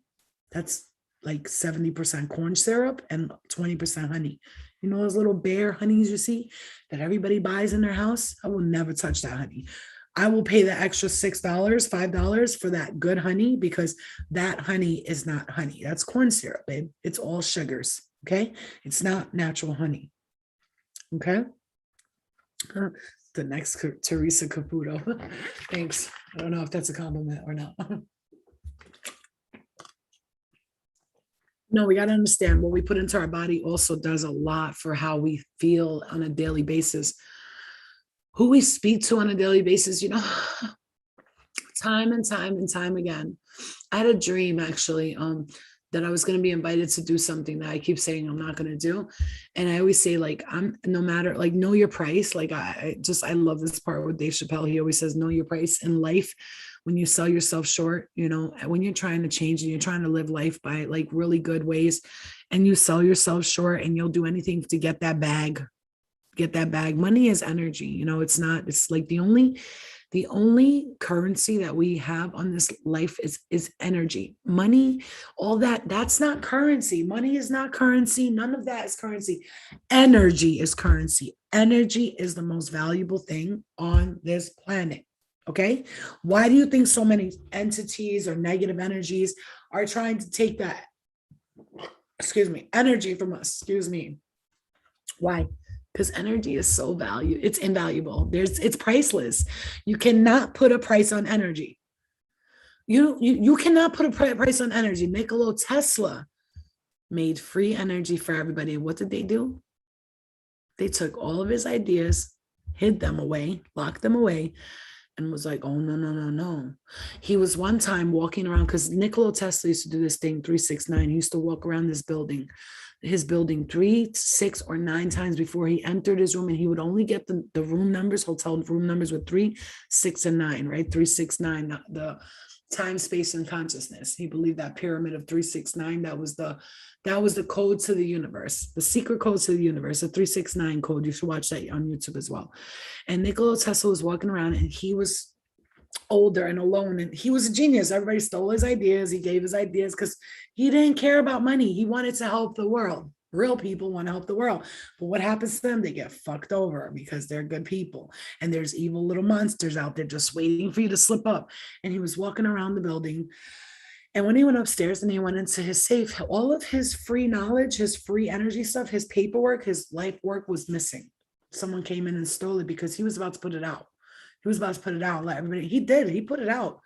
S1: That's like 70% corn syrup and 20% honey. You know those little bear honeys you see that everybody buys in their house? I will never touch that honey. I will pay the extra $6, $5 for that good honey because that honey is not honey. That's corn syrup, babe. It's all sugars. Okay. It's not natural honey. Okay. The next Teresa Caputo. Thanks. I don't know if that's a compliment or not. No, we got to understand what we put into our body also does a lot for how we feel on a daily basis. Who we speak to on a daily basis, you know, time and time and time again. I had a dream actually that I was going to be invited to do something that I keep saying I'm not going to do. And I always say, like, I'm no matter, like, know your price. Like, I love this part with Dave Chappelle. He always says, know your price in life. When you sell yourself short, you know, when you're trying to change and you're trying to live life by like really good ways and you sell yourself short and you'll do anything to get that bag, Money is energy. You know, it's like the only currency that we have on this life is energy. Money, all that's not currency. Money is not currency. None of that is currency. Energy is currency. Energy is the most valuable thing on this planet. Okay. Why do you think so many entities or negative energies are trying to take that, energy from us? Why? Because energy is so valuable. It's invaluable. It's priceless. You cannot put a price on energy. You cannot put a price on energy. Nikola Tesla made free energy for everybody. What did they do? They took all of his ideas, hid them away, locked them away, and was like, oh, no, no, no, no. He was one time walking around because Nikola Tesla used to do this thing 369. He used to walk around his building 3, 6, or 9 times before he entered his room, and he would only get the room numbers, hotel room numbers with 3, 6, and 9, right? 3, 6, 9, the time, space, and consciousness. He believed that pyramid of 3, 6, 9, that was the code to the universe, the secret code to the universe, the 369 code. You should watch that on YouTube as well. And Nikola Tesla was walking around and he was older and alone, and he was a genius. Everybody stole his ideas. He gave his ideas because he didn't care about money. He wanted to help the world. Real people want to help the world. But what happens to them? They get fucked over because they're good people. And there's evil little monsters out there just waiting for you to slip up. And he was walking around the building. And when he went upstairs and he went into his safe, all of his free knowledge, his free energy stuff, his paperwork, his life work was missing. Someone came in and stole it because he was about to put it out. He was about to put it out. Let everybody, he did. He put it out.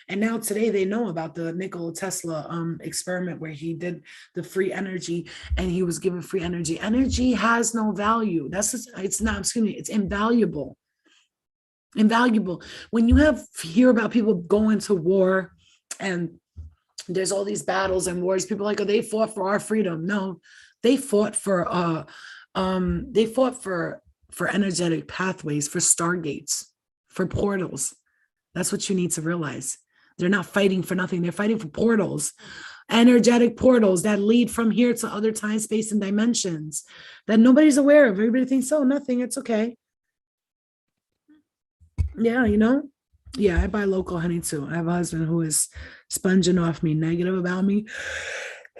S1: And now today they know about the Nikola Tesla experiment where he did the free energy and he was given free energy. Energy has no value. It's not, excuse me, it's invaluable. Invaluable. When you hear about people going to war and there's all these battles and wars, people are like, oh, they fought for our freedom. No, they fought for for energetic pathways, for stargates, for portals. That's what you need to realize. They're not fighting for nothing. They're fighting for portals, energetic portals that lead from here to other time, space, and dimensions that nobody's aware of. Everybody thinks, oh, nothing, it's okay. Yeah, yeah, I buy local honey too. I have a husband who is sponging off me, negative about me.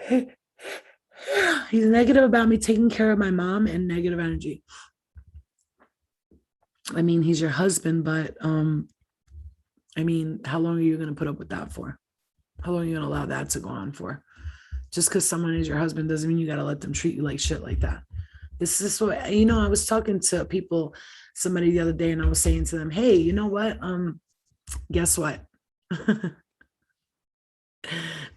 S1: He's negative about me taking care of my mom and negative energy. I mean, he's your husband, but I mean, how long are you going to put up with that for? How long are you going to allow that to go on for? Just because someone is your husband doesn't mean you got to let them treat you like shit like that. This is what, I was talking to somebody the other day, and I was saying to them, hey, you know what? Guess what?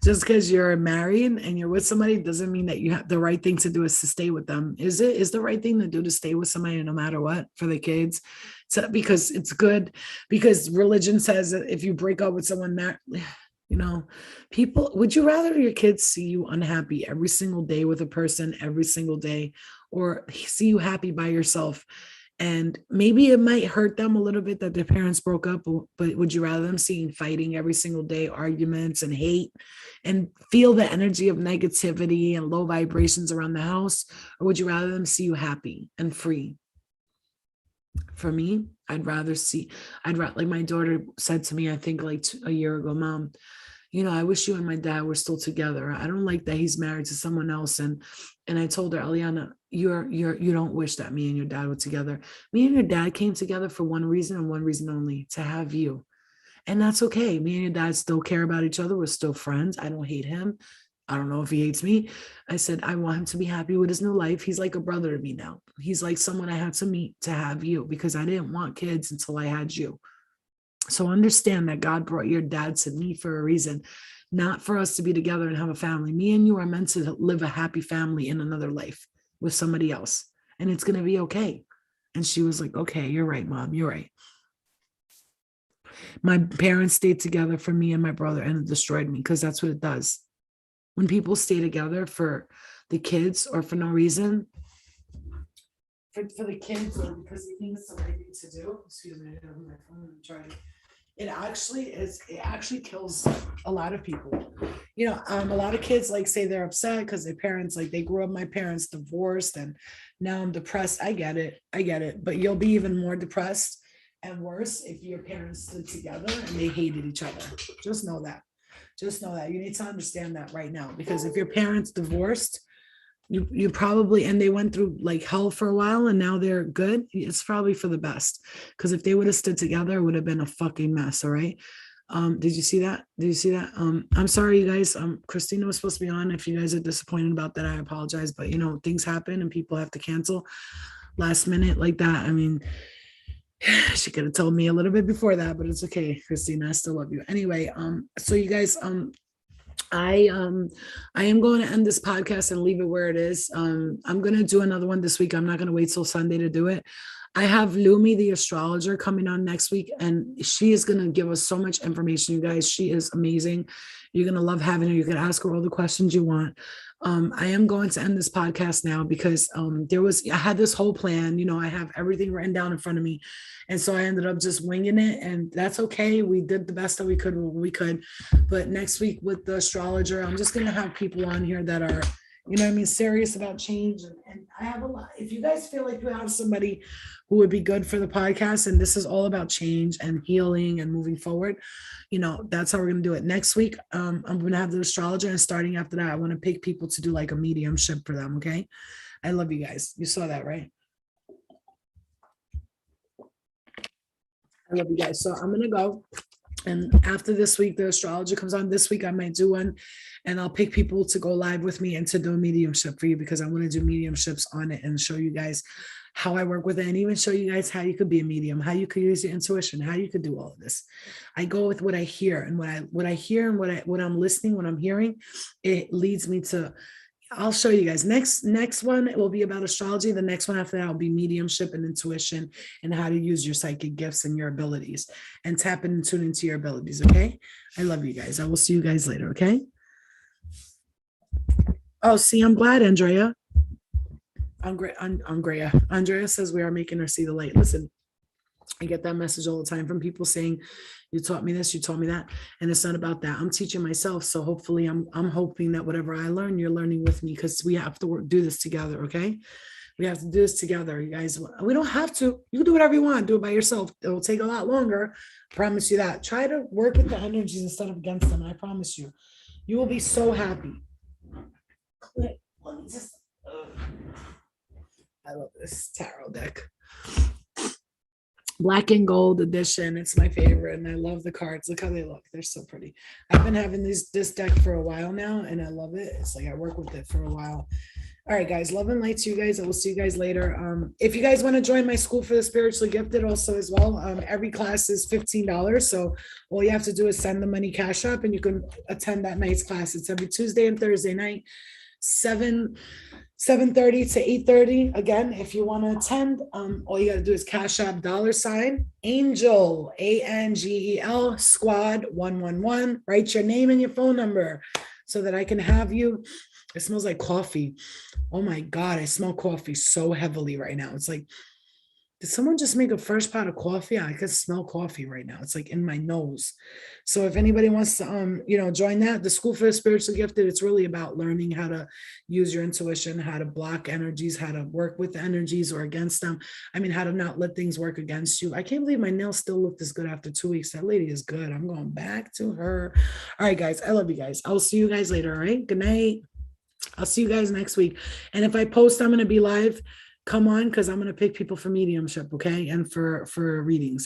S1: Just because you're married and you're with somebody doesn't mean that you have the right thing to do is to stay with them. Is the right thing to do to stay with somebody no matter what for the kids? So, because it's good, because religion says that if you break up with someone, people, would you rather your kids see you unhappy every single day with a person every single day, or see you happy by yourself? And maybe it might hurt them a little bit that their parents broke up, but would you rather them seeing fighting every single day, arguments and hate, and feel the energy of negativity and low vibrations around the house? Or would you rather them see you happy and free? For me, I'd rather, like my daughter said to me, I think like a year ago, Mom, I wish you and my dad were still together. I don't like that he's married to someone else. And I told her, Eliana, you don't wish that me and your dad were together. Me and your dad came together for one reason and one reason only: to have you. And that's okay. Me and your dad still care about each other. We're still friends. I don't hate him. I don't know if he hates me. I said, I want him to be happy with his new life. He's like a brother to me now. He's like someone I had to meet to have you, because I didn't want kids until I had you. So understand that God brought your dad to me for a reason, not for us to be together and have a family. Me and you are meant to live a happy family in another life with somebody else, and it's going to be okay. And she was like, okay, you're right, Mom, you're right. My parents stayed together for me and my brother, and it destroyed me, because that's what it does. When people stay together for the kids or for no reason, for the kids, or because they think it's the right thing to do. Excuse me, I have my phone. I'm trying. It actually kills a lot of people. A lot of kids like say they're upset because their parents, like they grew up, my parents divorced and now I'm depressed. I get it. But you'll be even more depressed and worse if your parents stood together and they hated each other. Just know that. You need to understand that right now, because if your parents divorced, you probably, and they went through like hell for a while and now they're good, it's probably for the best. Because if they would have stood together, it would have been a fucking mess. All right. Did you see that? I'm sorry, you guys. Christina was supposed to be on. If you guys are disappointed about that, I apologize. But things happen and people have to cancel last minute like that. I mean, she could have told me a little bit before that, but it's okay, Christina. I still love you. Anyway, so you guys, I am going to end this podcast and leave it where it is. I'm going to do another one this week. I'm not going to wait till Sunday to do it. I have Lumi, the astrologer, coming on next week, and she is going to give us so much information, you guys. She is amazing. You're going to love having her. You can ask her all the questions you want. I am going to end this podcast now because I had this whole plan, I have everything written down in front of me. And so I ended up just winging it, and that's okay. We did the best that we could when we could. But next week with the astrologer, I'm just going to have people on here that are, serious about change. And I have a lot. If you guys feel like you have somebody who would be good for the podcast, and this is all about change and healing and moving forward, that's how we're going to do it. Next week, I'm going to have the astrologer, and starting after that, I want to pick people to do like a mediumship for them. Okay. I love you guys. You saw that, right? I love you guys. So I'm going to go. And after this week, the astrology comes on. This week, I might do one, and I'll pick people to go live with me and to do a mediumship for you, because I want to do mediumships on it and show you guys how I work with it, and even show you guys how you could be a medium, how you could use your intuition, how you could do all of this. I go with what I hear, and what I hear and what I'm listening, what I'm hearing, it leads me to. I'll show you guys. Next one, it will be about astrology. The next one after that will be mediumship and intuition, and how to use your psychic gifts and your abilities, and tap in and tune into your abilities. Okay. I love you guys. I will see you guys later. Okay. Oh, see, I'm glad, Andrea. Andrea. Andrea says we are making her see the light. Listen, I get that message all the time from people saying, you taught me this, you taught me that. And it's not about that. I'm teaching myself. So hopefully I'm hoping that whatever I learn, you're learning with me, because we have to do this together. Okay. We have to do this together, you guys. We don't have to. You can do whatever you want. Do it by yourself. It'll take a lot longer. I promise you that. Try to work with the energies instead of against them. I promise you. You will be so happy. Let me just, I love this tarot deck. Black and gold edition. It's my favorite, and I love the cards. Look how they look. They're so pretty. I've been having this deck for a while now, and I love it. It's like I work with it for a while. All right, guys. Love and light to you guys. I will see you guys later. If you guys want to join my school for the spiritually gifted also as well, every class is $15. So all you have to do is send the money cash up, and you can attend that night's class. It's every Tuesday and Thursday night, 7:30 to 8:30. Again, if you want to attend, all you got to do is cash app $Angel, ANGEL squad 111. Write your name and your phone number so that I can have you. It smells like coffee. Oh my God, I smell coffee so heavily right now. It's like, did someone just make a fresh pot of coffee? I could smell coffee right now. It's like in my nose. So if anybody wants to, join that, the School for the Spiritually Gifted, it's really about learning how to use your intuition, how to block energies, how to work with the energies or against them. I mean, how to not let things work against you. I can't believe my nails still look this good after 2 weeks. That lady is good. I'm going back to her. All right, guys. I love you guys. I'll see you guys later. All right. Good night. I'll see you guys next week. And if I post, I'm going to be live. Come on, because I'm going to pick people for mediumship, okay? And for readings.